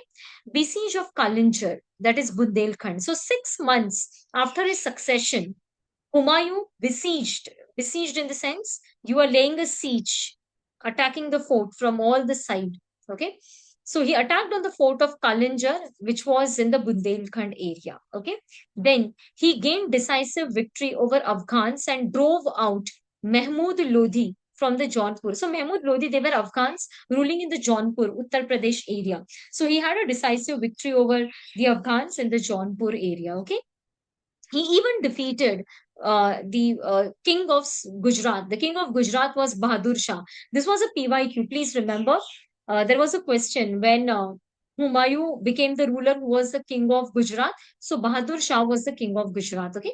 Speaker 1: besiege of Kalinjar, that is Bundelkhand. So 6 months after his succession, Humayun besieged in the sense you are laying a siege, attacking the fort from all the side. Okay. So he attacked on the fort of Kalinjar, which was in the Bundelkhand area. Okay. Then he gained decisive victory over Afghans and drove out Mahmud Lodi from the Jaunpur. So Mahmud Lodi, they were Afghans ruling in the Jaunpur, Uttar Pradesh area. So he had a decisive victory over the Afghans in the Jaunpur area. Okay. He even defeated the king of Gujarat. The king of Gujarat was Bahadur Shah. This was a PYQ. Please remember, there was a question when Humayun became the ruler who was the king of Gujarat. So Bahadur Shah was the king of Gujarat. Okay.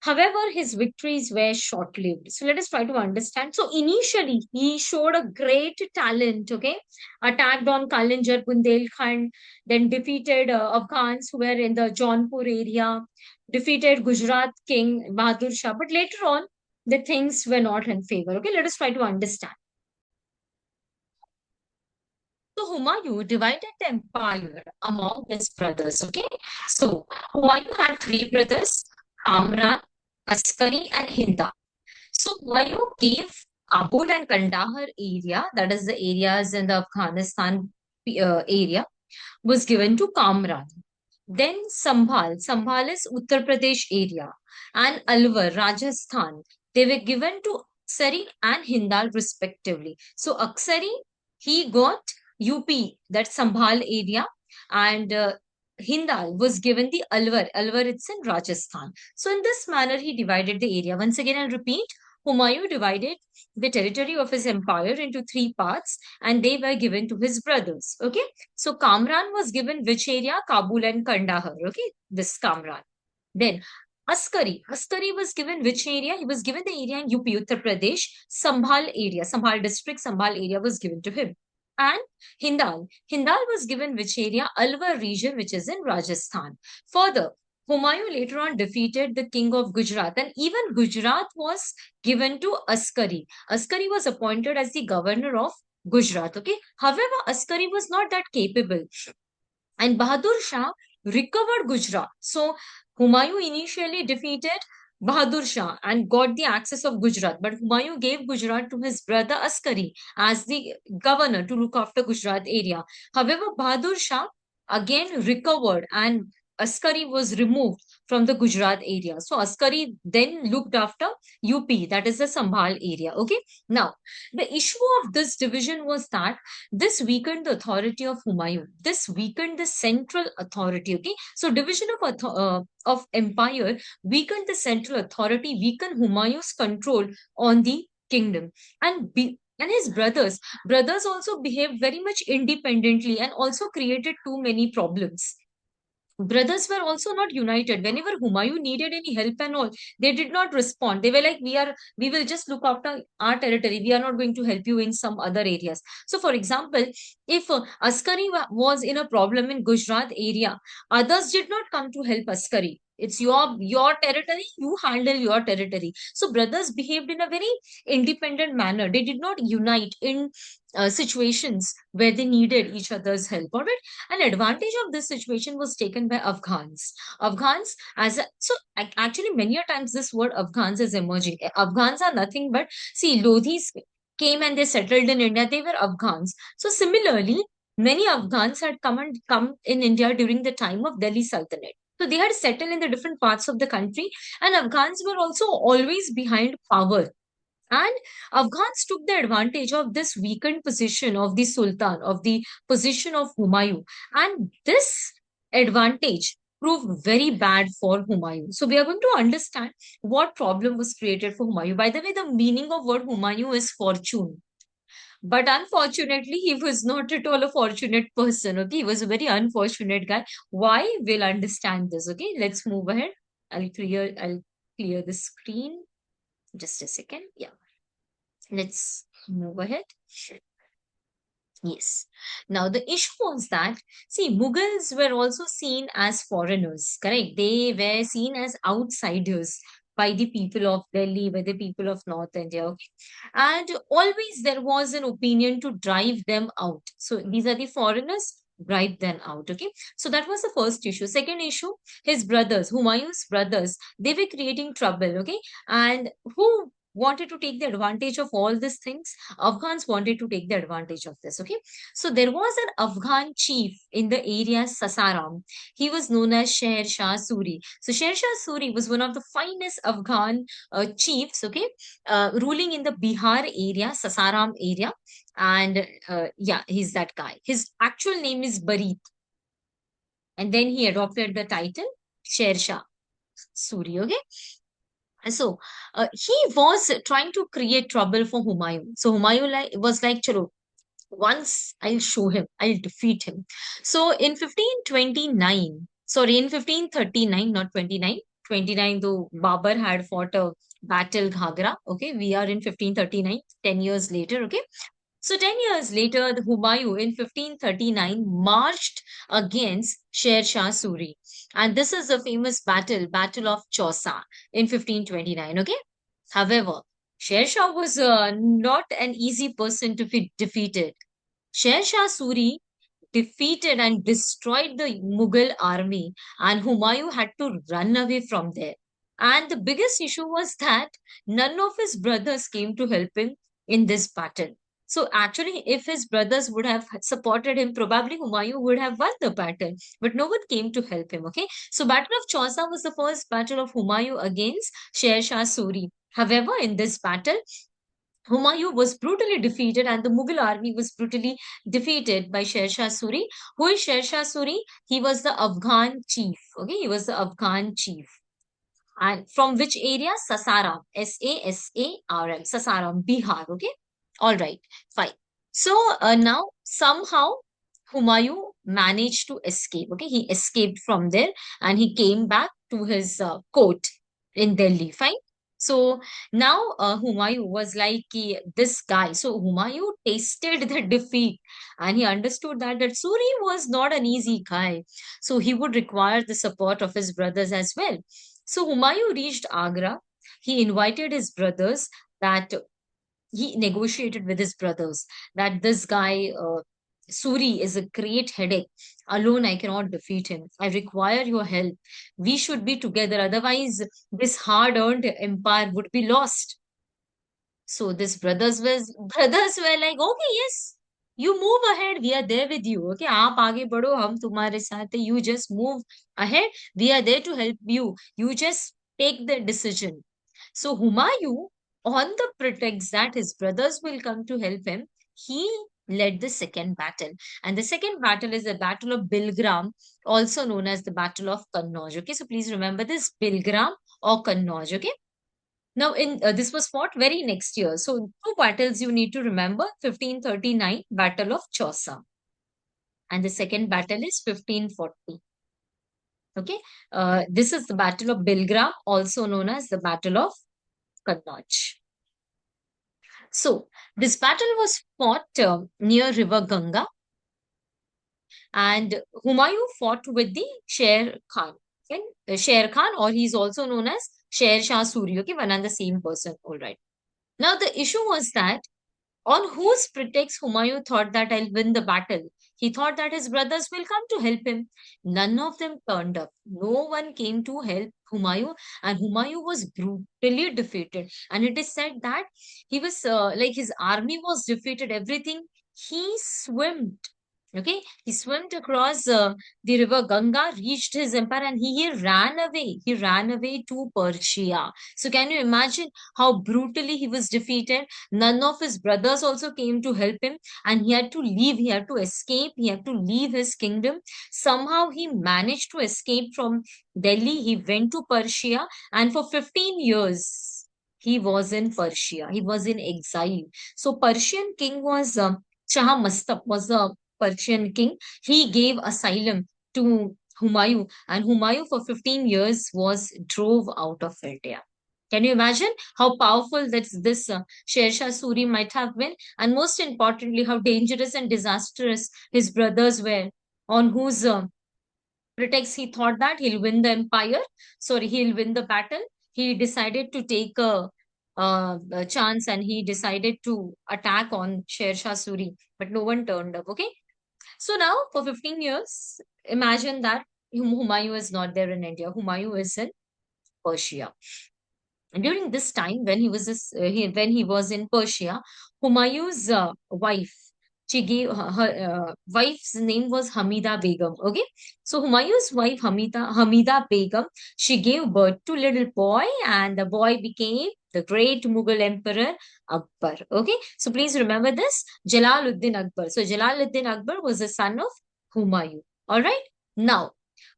Speaker 1: However, his victories were short lived. So let us try to understand. So initially, he showed a great talent, okay? Attacked on Kalinjar, Bundelkhand, then defeated Afghans who were in the Jaunpur area, defeated Gujarat king Bahadur Shah. But later on, the things were not in favor. Okay, let us try to understand. So Humayun divided the empire among his brothers. Okay, so Humayun had three brothers, Amran, Askari, and Hinda. So Humayun gave Kabul and Kandahar area, that is the areas in the Afghanistan area, was given to Kamran. Then Sambhal is Uttar Pradesh area, and Alwar, Rajasthan, they were given to Aksari and Hindal respectively. So Aksari, he got UP, that Sambhal area, and Hindal was given the Alwar. Alwar, it's in Rajasthan. So in this manner, he divided the area. Once again, I'll repeat. Humayun divided the territory of his empire into three parts, and they were given to his brothers. Okay. So Kamran was given which area? Kabul and Kandahar. Okay. This Kamran. Then Askari was given which area? He was given the area in UP, Uttar Pradesh, Sambhal area, Sambhal district, Sambhal area was given to him. And Hindal was given which area? Alwar region, which is in Rajasthan. Further, Humayun later on defeated the king of Gujarat, and even Gujarat was given to Askari. Askari was appointed as the governor of Gujarat. Okay. However, Askari was not that capable, and Bahadur Shah recovered Gujarat. So Humayun initially defeated Bahadur Shah and got the access of Gujarat, but Humayun gave Gujarat to his brother Askari as the governor to look after Gujarat area. However, Bahadur Shah again recovered, and Askari was removed from the Gujarat area. So Askari then looked after UP, that is the Sambhal area. Okay. Now, the issue of this division was that this weakened the authority of Humayun. This weakened the central authority. Okay. So division of empire weakened the central authority, weakened Humayun's control on the kingdom, and his brothers also behaved very much independently and also created too many problems. Brothers were also not united. Whenever Humayun needed any help and all, they did not respond. They were like, we will just look after our territory. We are not going to help you in some other areas. So, for example, if Askari was in a problem in Gujarat area, others did not come to help Askari. It's your territory, you handle your territory. So brothers behaved in a very independent manner. They did not unite in situations where they needed each other's help. All right. An advantage of this situation was taken by Afghans. Afghans actually many a times this word Afghans is emerging. Afghans are nothing but, see, Lodhis came and they settled in India. They were Afghans. So similarly, many Afghans had come in India during the time of Delhi Sultanate. So they had settled in the different parts of the country, and Afghans were also always behind power. And Afghans took the advantage of this weakened position of the Sultan, of the position of Humayun. And this advantage proved very bad for Humayun. So we are going to understand what problem was created for Humayun. By the way, the meaning of word Humayun is fortune. But unfortunately, he was not at all a fortunate person. Okay, he was a very unfortunate guy. Why? We'll understand this. Okay, let's move ahead. I'll clear the screen. Just a second. Yeah, let's move ahead. Yes. Now, the issue was that, see, Mughals were also seen as foreigners, correct? They were seen as outsiders by the people of Delhi, by the people of North India. Okay? And always there was an opinion to drive them out. So these are the foreigners, drive them out. Okay. So that was the first issue. Second issue, his brothers, Humayun's brothers, they were creating trouble. Okay. And who wanted to take the advantage of all these things? Afghans wanted to take the advantage of this. Okay. So there was an Afghan chief in the area Sasaram. He was known as Sher Shah Suri. So Sher Shah Suri was one of the finest Afghan chiefs, okay, ruling in the Bihar area, Sasaram area. And yeah, he's that guy. His actual name is Barit. And then he adopted the title Sher Shah Suri, okay? And so he was trying to create trouble for Humayun. So Humayun was like, chalo, once I'll show him, I'll defeat him. So in 1529, sorry, in 1539, not 29, 29, though Babur had fought a battle Ghagra. Okay, we are in 1539, 10 years later. Okay, so 10 years later, the Humayun in 1539 marched against Sher Shah Suri. And this is the famous battle, Battle of Chausa in 1529. Okay. However, Sher Shah was not an easy person to be defeated. Sher Shah Suri defeated and destroyed the Mughal army, and Humayun had to run away from there. And the biggest issue was that none of his brothers came to help him in this battle. So actually, if his brothers would have supported him, probably Humayun would have won the battle. But no one came to help him. Okay, so Battle of Chausa was the first battle of Humayun against Sher Shah Suri. However, in this battle, Humayun was brutally defeated and the Mughal army was brutally defeated by Sher Shah Suri. Who is Sher Shah Suri? He was the Afghan chief. Okay, he was the Afghan chief. And from which area? Sasaram. Sasaram. Sasaram, Bihar. Okay. All right. Fine. So now somehow Humayun managed to escape. Okay. He escaped from there and he came back to his court in Delhi. Fine. So now Humayun was like this guy. So Humayun tasted the defeat and he understood that Suri was not an easy guy. So he would require the support of his brothers as well. So Humayun reached Agra. He invited his brothers that he negotiated with his brothers that this guy, Suri, is a great headache. Alone, I cannot defeat him. I require your help. We should be together. Otherwise, this hard earned empire would be lost. So this brothers were like, okay, yes, you move ahead. We are there with you. Okay, आप आगे बढ़ो, हम तुम्हारे साथ हैं. You just move ahead. We are there to help you. You just take the decision. So Humayun, on the pretext that his brothers will come to help him, he led the second battle. And the second battle is the Battle of Bilgram, also known as the Battle of Kannauj. Okay, so please remember this Bilgram or Kannauj. Okay. Now, in this was fought very next year. So, two battles you need to remember: 1539 Battle of Chausa, and the second battle is 1540. Okay, this is the Battle of Bilgram, also known as the Battle of Kannauj. So, this battle was fought near River Ganga, and Humayun fought with the Sher Khan. in Sher Khan, or he's also known as Sher Shah Suri. Okay, one and the same person. All right. Now the issue was that on whose pretext Humayun thought that I'll win the battle. He thought that his brothers will come to help him. None of them turned up. No one came to help Humayun, and Humayun was brutally defeated. And it is said that he was like his army was defeated, everything. He swam. Okay, he swam across the river Ganga, reached his empire, and he ran away. He ran away to Persia. So, can you imagine how brutally he was defeated? None of his brothers also came to help him, and he had to leave. He had to escape. He had to leave his kingdom. Somehow, he managed to escape from Delhi. He went to Persia, and for 15 years, he was in Persia. He was in exile. So, Persian king was Shah Mastab was the Persian king. He gave asylum to Humayun, and Humayun for 15 years was drove out of India. Can you imagine how powerful this Sher Shah Suri might have been? And most importantly, how dangerous and disastrous his brothers were, on whose pretext he thought that he'll win the empire. Sorry, he'll win the battle. He decided to take a chance, and he decided to attack on Sher Shah Suri, but no one turned up. Okay, so now for 15 years, imagine that Humayun is not there in India. Humayun is in Persia. And during this time, when when he was in Persia, Humayun's wife, she gave her wife's name was Hamida Begum. Okay, so Humayun's wife Hamida Begum, she gave birth to little boy, and the boy became the great Mughal Emperor Akbar. Okay, so please remember this, Jalaluddin Akbar. So Jalaluddin Akbar was the son of Humayun. All right, now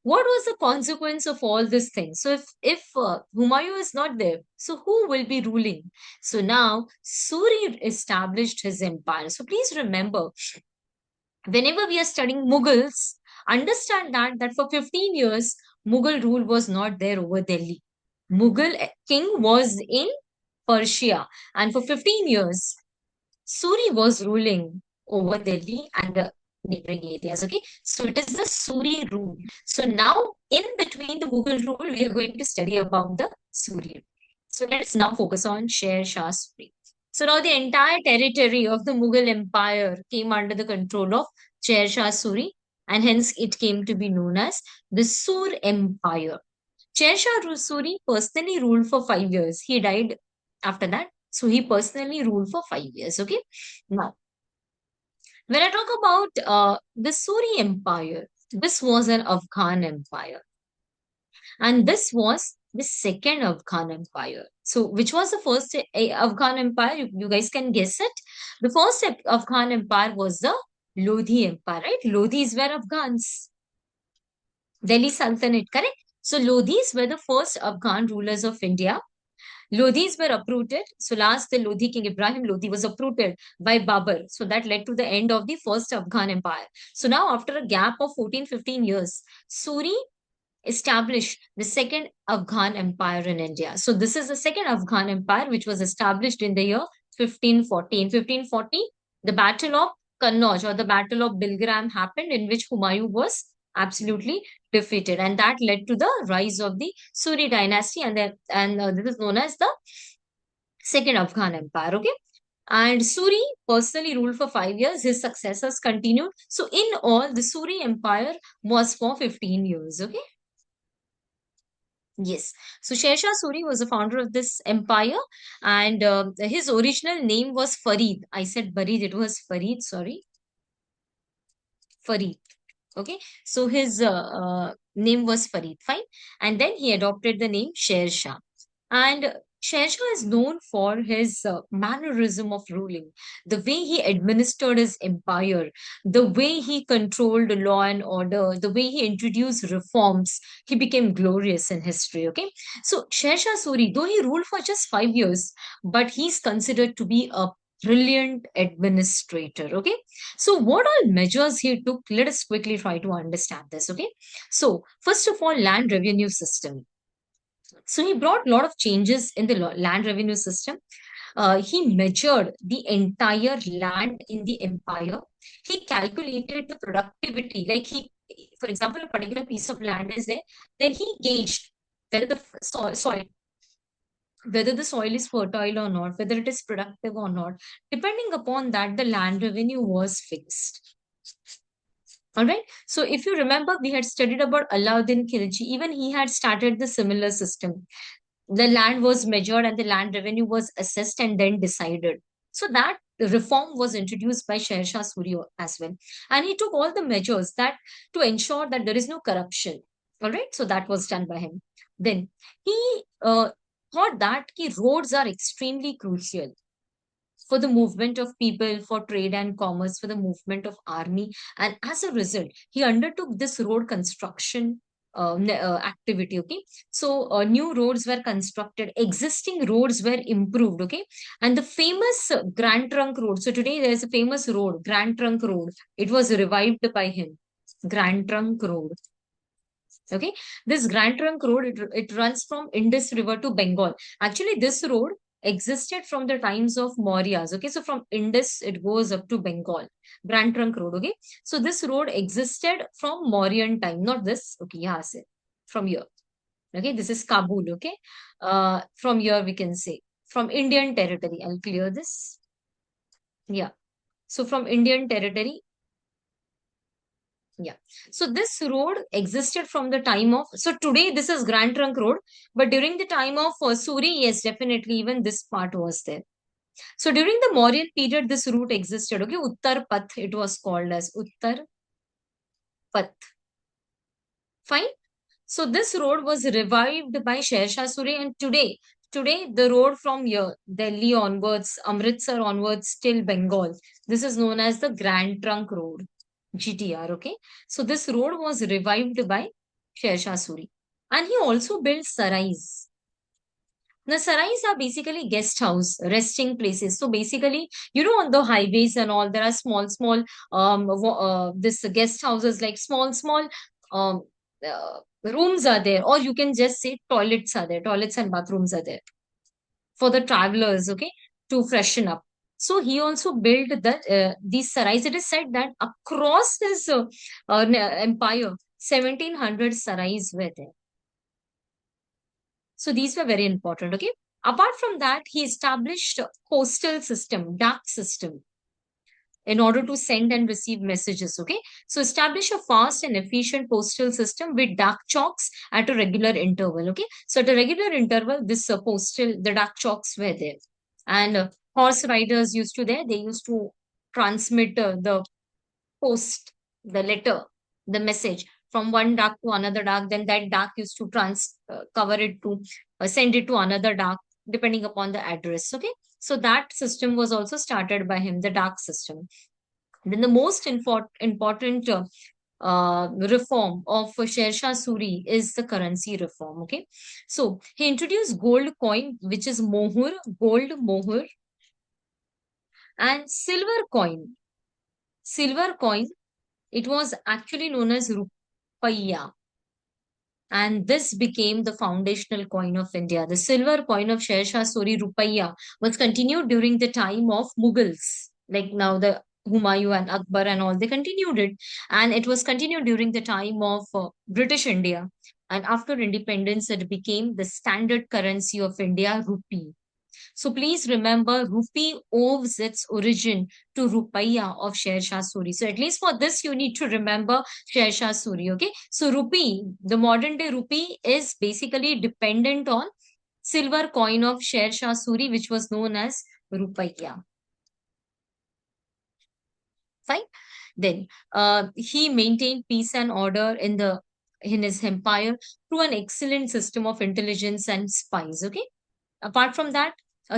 Speaker 1: what was the consequence of all these things? So if Humayun is not there, so who will be ruling? So now Suri established his empire. So please remember, whenever we are studying Mughals, understand that for 15 years, Mughal rule was not there over Delhi. Mughal king was in Persia, and for 15 years, Suri was ruling over Delhi and the neighboring areas. Okay, so it is the Suri rule. So now, in between the Mughal rule, we are going to study about the Suri rule. So let's now focus on Sher Shah Suri. So now the entire territory of the Mughal Empire came under the control of Sher Shah Suri, and hence it came to be known as the Sur Empire. Sher Shah Suri personally ruled for 5 years. He died after that. So he personally ruled for 5 years. Okay. Now, when I talk about the Suri Empire, this was an Afghan empire. And this was the second Afghan empire. So, which was the first Afghan empire? You guys can guess it. The first Afghan empire was the Lodhi Empire, right? Lodhis were Afghans. Delhi Sultanate, correct? So, Lodhis were the first Afghan rulers of India. Lodhis were uprooted. So last, the Lodhi king Ibrahim Lodhi was uprooted by Babur. So that led to the end of the first Afghan empire. So now, after a gap of 14-15 years, Suri established the second Afghan empire in India. So this is the second Afghan empire which was established in the year 1540. In 1540, the Battle of Kannauj or the Battle of Bilgram happened, in which Humayun was absolutely defeated, and that led to the rise of the Suri dynasty, and this is known as the second Afghan empire. Okay, and Suri personally ruled for 5 years. His successors continued. So in all, the Suri empire was for 15 years. Okay. Yes. So Sher Shah Suri was the founder of this empire, and his original name was Farid. I said Barid, it was Farid, sorry. Farid. Okay. So his name was Farid. Fine. And then he adopted the name Sher Shah. And Sher Shah is known for his mannerism of ruling, the way he administered his empire, the way he controlled law and order, the way he introduced reforms. He became glorious in history. Okay, so Sher Shah Suri, though he ruled for just 5 years, but he's considered to be a brilliant administrator. Okay, so what all measures he took? Let us quickly try to understand this. Okay, so first of all, land revenue system. So he brought a lot of changes in the land revenue system. He measured the entire land in the empire. He calculated the productivity, like he for example, a particular piece of land is there, then he gauged whether the whether the soil is fertile or not, whether it is productive or not. Depending upon that, the land revenue was fixed. All right. So if you remember, we had studied about Alauddin Khilji. Even he had started the similar system. The land was measured and the land revenue was assessed and then decided. So that reform was introduced by Sher Shah Suri as well. And he took all the measures that to ensure that there is no corruption. All right. So that was done by him. Then he thought that roads are extremely crucial for the movement of people, for trade and commerce, for the movement of army. And as a result, he undertook this road construction activity. Okay. So new roads were constructed, existing roads were improved. Okay. And the famous Grand Trunk Road. So today there is a famous road, Grand Trunk Road. It was revived by him. Grand Trunk Road. Okay, this Grand Trunk Road, it runs from Indus River to Bengal. Actually, this road existed from the times of Mauryas. Okay, so from Indus, it goes up to Bengal. Grand Trunk Road. Okay, so this road existed from Mauryan time, not this. Okay, yeah, sir. From here. Okay, this is Kabul. Okay, from here we can say from Indian territory. I'll clear this. Yeah, so from Indian territory. Yeah. So this road existed from the time of, so today this is Grand Trunk Road, but during the time of Suri, yes, definitely even this part was there. So during the Mauryan period, this route existed. Okay, Uttar Path, it was called as Uttar Path. Fine. So this road was revived by Sher Shah Suri, and today the road from here, Delhi onwards, Amritsar onwards till Bengal, this is known as the Grand Trunk Road. GTR, okay? So this road was revived by Sher Shah Suri. And he also built sarais. The sarais are basically guest house, resting places. So basically, on the highways and all, there are small, this guest houses, like small, um, rooms are there, or you can just say toilets are there, toilets and bathrooms are there for the travelers, okay, to freshen up. So he also built these sarais. It is said that across his empire, 1700 sarais were there. So these were very important, okay. Apart from that, he established a postal system, dark system, in order to send and receive messages. Okay, so establish a fast and efficient postal system with dark chalks at a regular interval. Okay, so at a regular interval, this the dark chalks were there, and horse riders used to there. They used to transmit the post, the letter, the message from one dark to another dark. Then that dark used to cover it to send it to another dark, depending upon the address. Okay, so that system was also started by him, the dark system. Then the most important reform of Sher Shah Suri is the currency reform. Okay, so he introduced gold coin, which is mohur, gold mohur, and silver coin. Silver coin, it was actually known as rupaya, and this became the foundational coin of India. The silver coin of Sher Shah Suri, Rupaya, was continued during the time of Mughals. Like now the Humayun and Akbar and all, they continued it. And it was continued during the time of British India. And after independence, it became the standard currency of India, rupee. So please remember, rupee owes its origin to rupaya of Sher Shah Suri. So at least for this, you need to remember Sher Shah Suri. Okay. So rupee, the modern day rupee, is basically dependent on silver coin of Sher Shah Suri, which was known as rupaya. Fine. Then he maintained peace and order in his empire through an excellent system of intelligence and spies. Okay. Apart from that,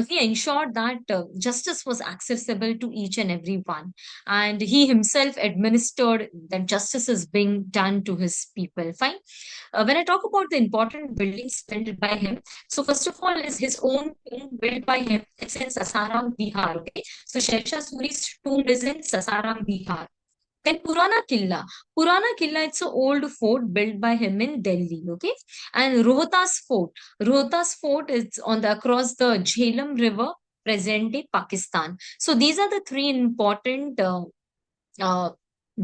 Speaker 1: he ensured that justice was accessible to each and every one. And he himself administered that justice is being done to his people. Fine. When I talk about the important buildings built by him, so first of all is his own tomb built by him. It's in Sasaram, Bihar. Okay. So Sher Shah Suri's tomb is in Sasaram, Bihar. Then Purana Killa, it's an old fort built by him in Delhi, okay? And Rohtas Fort is on the across the Jhelum River, present day Pakistan. So these are the three important uh,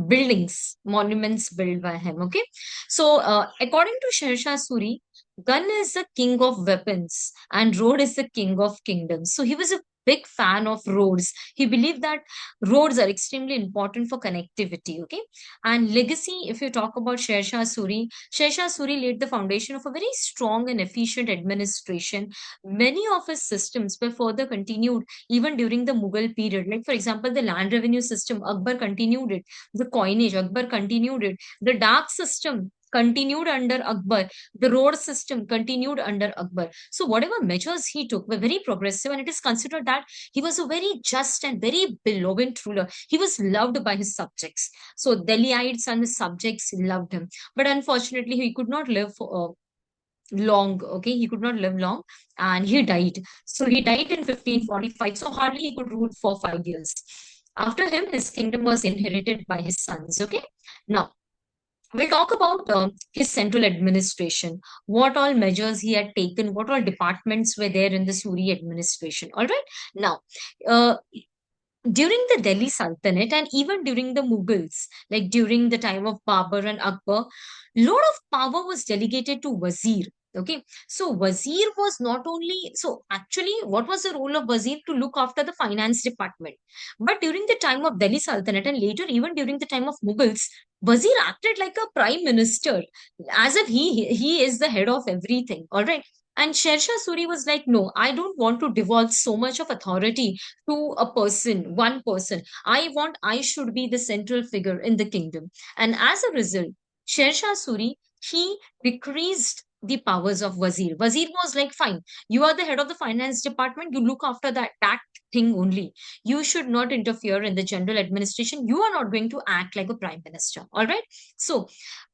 Speaker 1: buildings, monuments built by him. Okay. So, according to Sher Shah Suri, gun is the king of weapons and road is the king of kingdoms. So, he was a big fan of roads. He believed that roads are extremely important for connectivity. Okay. And legacy, if you talk about Sher Shah Suri laid the foundation of a very strong and efficient administration. Many of his systems were further continued even during the Mughal period. Like, for example, the land revenue system, Akbar continued it. The coinage, Akbar continued it. The dark system continued under Akbar. The road system continued under Akbar. So whatever measures he took were very progressive, and it is considered that he was a very just and very beloved ruler. He was loved by his subjects. So Delhiites and his subjects loved him. But unfortunately, he could not live for long. Okay, he could not live long, and he died. So he died in 1545. So hardly he could rule for 5 years. After him, his kingdom was inherited by his sons. Okay, now we'll talk about his central administration, what all measures he had taken, what all departments were there in the Suri administration. All right, now uh, during the Delhi Sultanate and even during the Mughals, like during the time of Babur and Akbar, lot of power was delegated to Wazir. Okay, so Wazir was not only, so actually, what was the role of Wazir? To look after the finance department. But during the time of Delhi Sultanate and later even during the time of Mughals, Wazir acted like a prime minister, as if he is the head of everything. All right. And Sher Suri was like, no, I don't want to devolve so much of authority to a person, one person. I should be the central figure in the kingdom. And as a result, Sher Shah Suri, he decreased the powers of Wazir. Wazir was like, fine, you are the head of the finance department, you look after that thing only. You should not interfere in the general administration. You are not going to act like a prime minister. All right. So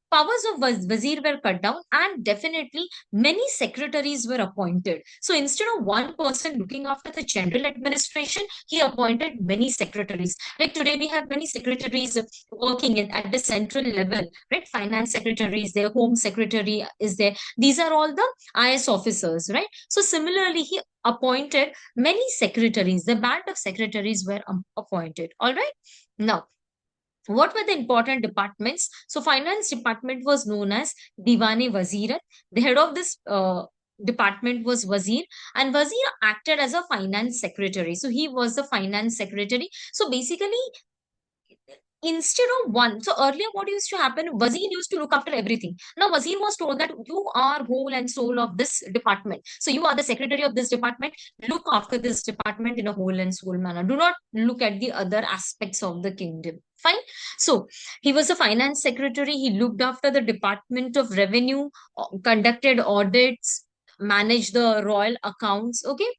Speaker 1: powers of Wazir were cut down, and definitely many secretaries were appointed. So instead of one person looking after the general administration, he appointed many secretaries. Like today, we have many secretaries working at the central level, right? Finance secretary is there, home secretary is there. These are all the IS officers, right? So similarly, he appointed many secretaries. The band of secretaries were appointed. All right. Now, what were the important departments? So, finance department was known as Divane Wazir. The head of this department was Wazir, and Wazir acted as a finance secretary. So, he was the finance secretary. So, basically, instead of one, so earlier what used to happen, Wazir used to look after everything. Now Wazir was told that you are whole and soul of this department, so you are the secretary of this department. Look after this department in a whole and soul manner. Do not look at the other aspects of the kingdom. Fine. So he was a finance secretary. He looked after the department of revenue, conducted audits, managed the royal accounts. Okay.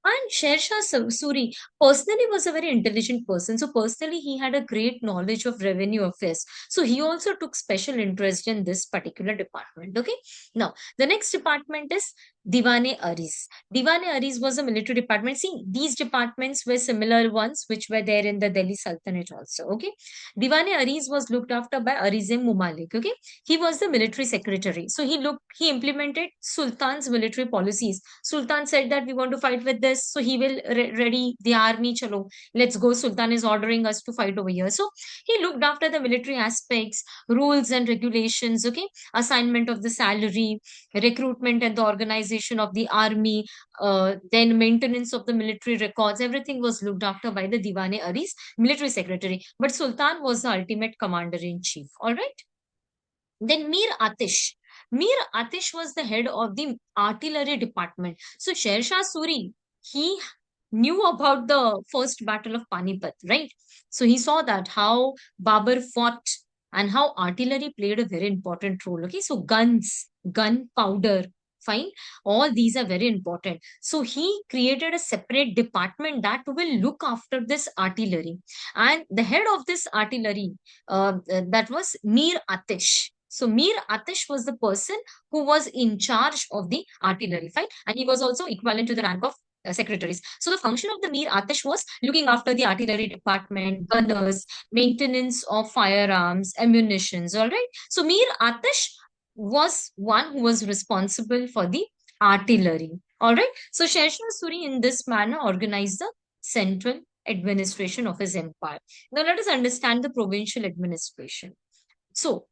Speaker 1: And Suri personally was a very intelligent person. So personally, he had a great knowledge of revenue affairs. So he also took special interest in this particular department. Okay. Now, the next department is Divane Aris. Divane Aris was a military department. See, these departments were similar ones which were there in the Delhi Sultanate also. Okay. Divane Aris was looked after by Arizim Mumalik. Okay. He was the military secretary. So he implemented Sultan's military policies. Sultan said that we want to fight with this, so he will ready the army. Chalo, let's go. Sultan is ordering us to fight over here. So he looked after the military aspects, rules and regulations. Okay, assignment of the salary, recruitment and the organization of the army, then maintenance of the military records. Everything was looked after by the Divane Aris, military secretary. But Sultan was the ultimate commander in chief. All right. Then Mir Atish. Mir Atish was the head of the artillery department. So Sher Shah Suri, he knew about the First Battle of Panipat, right? So he saw that how Babur fought and how artillery played a very important role. Okay, so guns, gunpowder, fine. All these are very important. So he created a separate department that will look after this artillery. And the head of this artillery, that was Mir Atish. So Mir Atish was the person who was in charge of the artillery, fine, and he was also equivalent to the rank of secretaries. So the function of the Mir Atish was looking after the artillery department, gunners, maintenance of firearms, ammunitions. All right. So Mir Atish was one who was responsible for the artillery. All right. So Sher Shah Suri in this manner organized the central administration of his empire. Now let us understand the provincial administration. So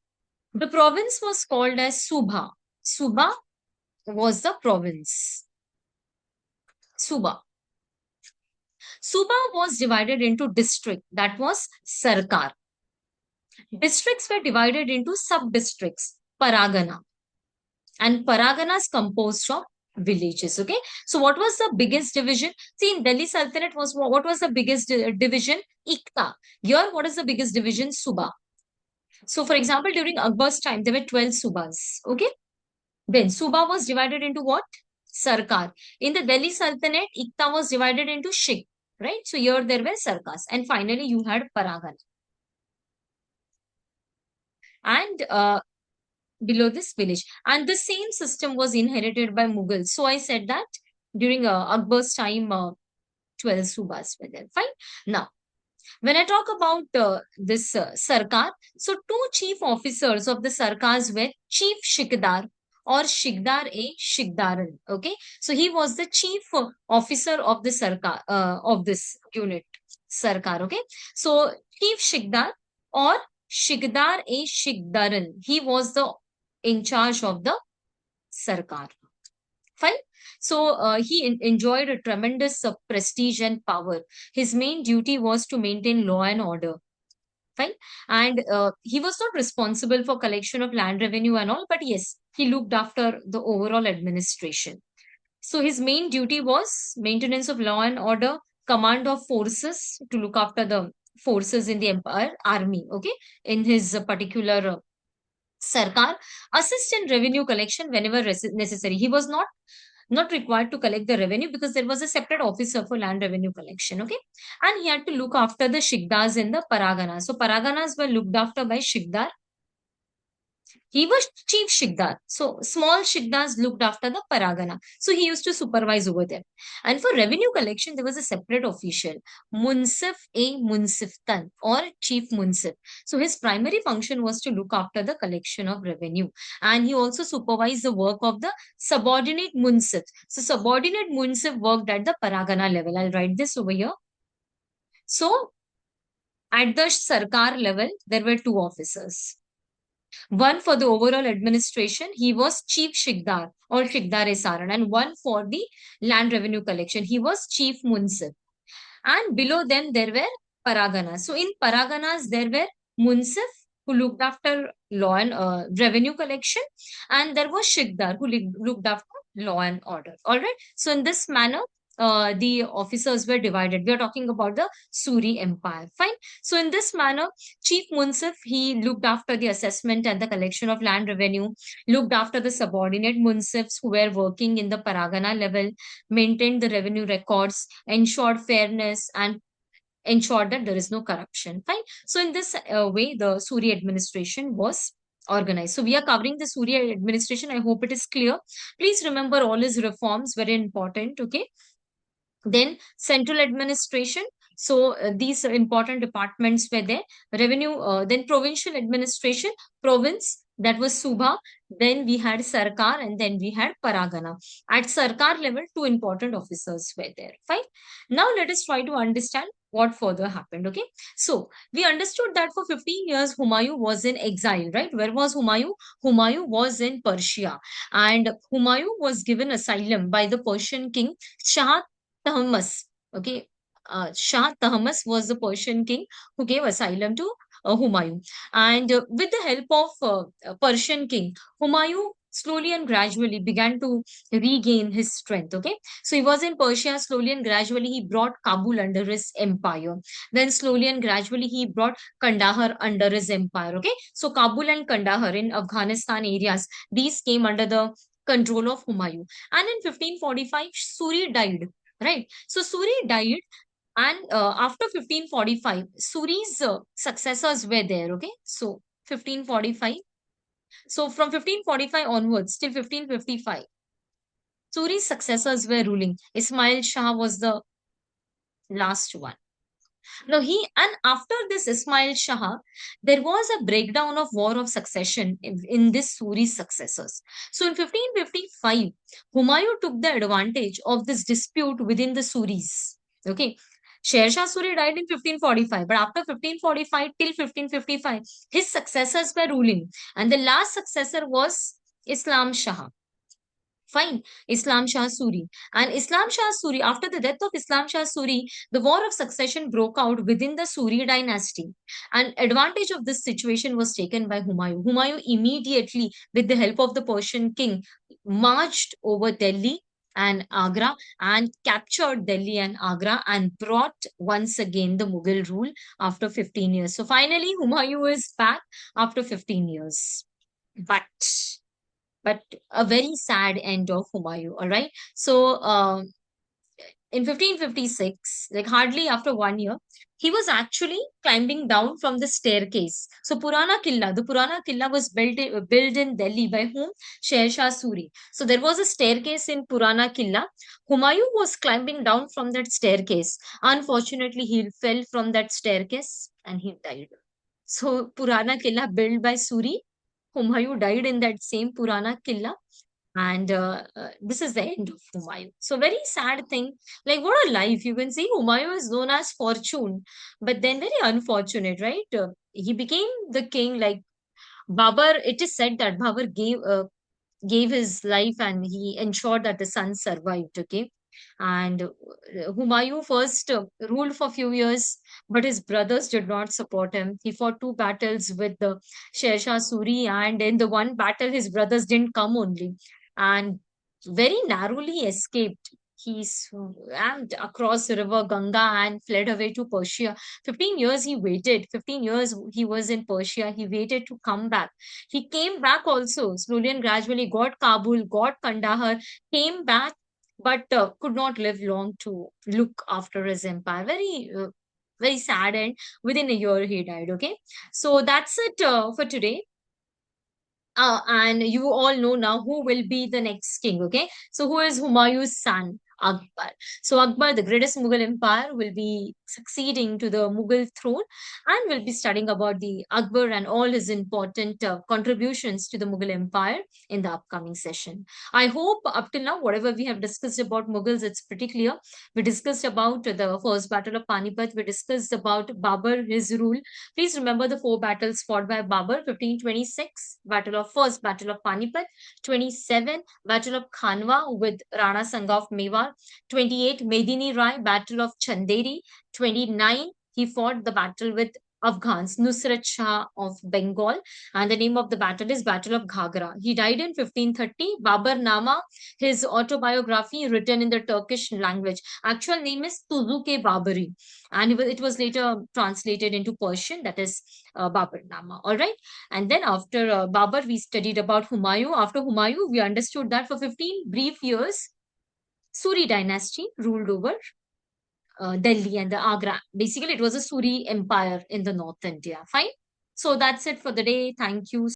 Speaker 1: the province was called as Subha. Subha was the province. Suba. Suba was divided into district, that was Sarkar. Districts were divided into sub-districts, Paragana. And Paragana is composed of villages. Okay. So what was the biggest division? See, in Delhi Sultanate was what was the biggest division? Ikta. Here, what is the biggest division? Suba. So, for example, during Akbar's time, there were 12 Subas. Okay. Then Suba was divided into what? Sarkar. In the Delhi Sultanate, Ikta was divided into Shik. Right. So here there were Sarkars. And finally, you had Paragana. And below this village. And the same system was inherited by Mughals. So I said that during Akbar's time, 12 subas were there. Fine. Now, when I talk about this Sarkar, so two chief officers of the Sarkars were Chief Shikdar or Shikdaran. Okay. So he was the chief officer of the Sarkar, of this unit, Sarkar. Okay. So Chief Shikdar or Shikdaran, he was the in charge of the Sarkar. Fine. So he enjoyed a tremendous prestige and power. His main duty was to maintain law and order. Fine. And he was not responsible for collection of land revenue and all, but yes, he looked after the overall administration. So his main duty was maintenance of law and order, command of forces to look after the forces in the empire, army, okay, in his particular Sarkar, assist in revenue collection whenever necessary. He was not required to collect the revenue because there was a separate officer for land revenue collection. Okay. And he had to look after the Shikdas in the Paraganas. So Paraganas were looked after by Shikdar. He was chief Shikdar. So small Shikdas looked after the Paragana. So he used to supervise over there. And for revenue collection, there was a separate official, Munsif A. Munsiftan or Chief Munsif. So his primary function was to look after the collection of revenue. And he also supervised the work of the subordinate Munsif. So subordinate Munsif worked at the Paragana level. I'll write this over here. So at the Sarkar level, there were two officers. One for the overall administration, he was Chief Shikdar or Shikdar Saran, and one for the land revenue collection, he was Chief Munsif. And below them, there were Paraganas. So in Paraganas, there were Munsif, who looked after law and revenue collection, and there was Shikdar, who looked after law and order. All right. So in this manner, the officers were divided. We are talking about the Suri Empire. Fine. So in this manner, Chief Munsif, he looked after the assessment and the collection of land revenue, looked after the subordinate Munsifs who were working in the Paragana level, maintained the revenue records, ensured fairness, and ensured that there is no corruption. Fine. So in this way, the Suri administration was organized. So we are covering the Suri administration. I hope it is clear. Please remember all his reforms, very important. Okay. Then central administration. So these important departments were there. Revenue, then provincial administration, province, that was Subha. Then we had Sarkar and then we had Paragana. At Sarkar level, two important officers were there. Fine. Now let us try to understand what further happened. Okay. So we understood that for 15 years, Humayun was in exile, right? Where was Humayun? Humayun was in Persia. And Humayun was given asylum by the Persian king Shah Tahmas. Okay. Shah Tahmas was the Persian king who gave asylum to Humayun. And with the help of Persian king, Humayun slowly and gradually began to regain his strength. Okay. So he was in Persia, slowly and gradually he brought Kabul under his empire. Then slowly and gradually he brought Kandahar under his empire. Okay. So Kabul and Kandahar in Afghanistan areas, these came under the control of Humayun. And in 1545, Suri died. Right. So Suri died, and after 1545, Suri's successors were there. Okay. So 1545. So from 1545 onwards till 1555, Suri's successors were ruling. Ismail Shah was the last one. Now and after this Ismail Shah, there was a breakdown of war of succession in this Suri's successors. So in 1555, Humayun took the advantage of this dispute within the Suris. Okay. Sher Shah Suri died in 1545, but after 1545 till 1555, his successors were ruling, and the last successor was Islam Shah. Fine, Islam Shah Suri. And Islam Shah Suri, after the death of Islam Shah Suri, the war of succession broke out within the Suri dynasty. And advantage of this situation was taken by Humayun. Humayun immediately, with the help of the Persian king, marched over Delhi and Agra and captured Delhi and Agra and brought once again the Mughal rule after 15 years. So finally, Humayun is back after 15 years. But a very sad end of Humayun. All right. So in 1556, like hardly after 1 year, he was actually climbing down from the staircase. So the Purana Killa was built in Delhi by whom? Sher Shah Suri. So there was a staircase in Purana Killa. Humayun was climbing down from that staircase. Unfortunately, he fell from that staircase and he died. So Purana Killa built by Suri, Humayun died in that same Purana Killa, and this is the end of Humayun. So very sad thing. Like what a life! You can see Humayun is known as fortune, but then very unfortunate, right? He became the king. Like Babur, it is said that Babur gave his life and he ensured that the son survived. Okay. And Humayun first ruled for a few years, but his brothers did not support him. He fought two battles with the Sher Shah Suri, and in the one battle, his brothers didn't come only, and very narrowly escaped. He swam across the river Ganga and fled away to Persia. 15 years he waited. 15 years he was in Persia. He waited to come back. He came back also, slowly and gradually, got Kabul, got Kandahar, came back, but could not live long to look after his empire. Very sad, and within a year he died. Okay, so that's it for today. And you all know now who will be the next king. Okay, so who is Humayun's son? Akbar. So Akbar, the greatest Mughal empire, will be succeeding to the Mughal throne, and will be studying about the Akbar and all his important contributions to the Mughal empire in the upcoming session. I hope up till now, whatever we have discussed about Mughals, it's pretty clear. We discussed about the First Battle of Panipat. We discussed about Babur, his rule. Please remember the four battles fought by Babur: 1526, First Battle of Panipat; 27, Battle of Khanwa with Rana Sangha of Mewar; 28, Medini Rai, Battle of Chanderi; 29, he fought the battle with Afghans, Nusrat Shah of Bengal, and the name of the battle is Battle of Ghagra. He died in 1530. Babur Nama, his autobiography written in the Turkish language. Actual name is Tuzuke Baburi, and it was later translated into Persian, that is Babur Nama. All right. And then after Babur, we studied about Humayun. After Humayun, we understood that for 15 brief years, Suri dynasty ruled over Delhi and the Agra. Basically, it was a Suri empire in the North India. Fine. So that's it for the day. Thank you.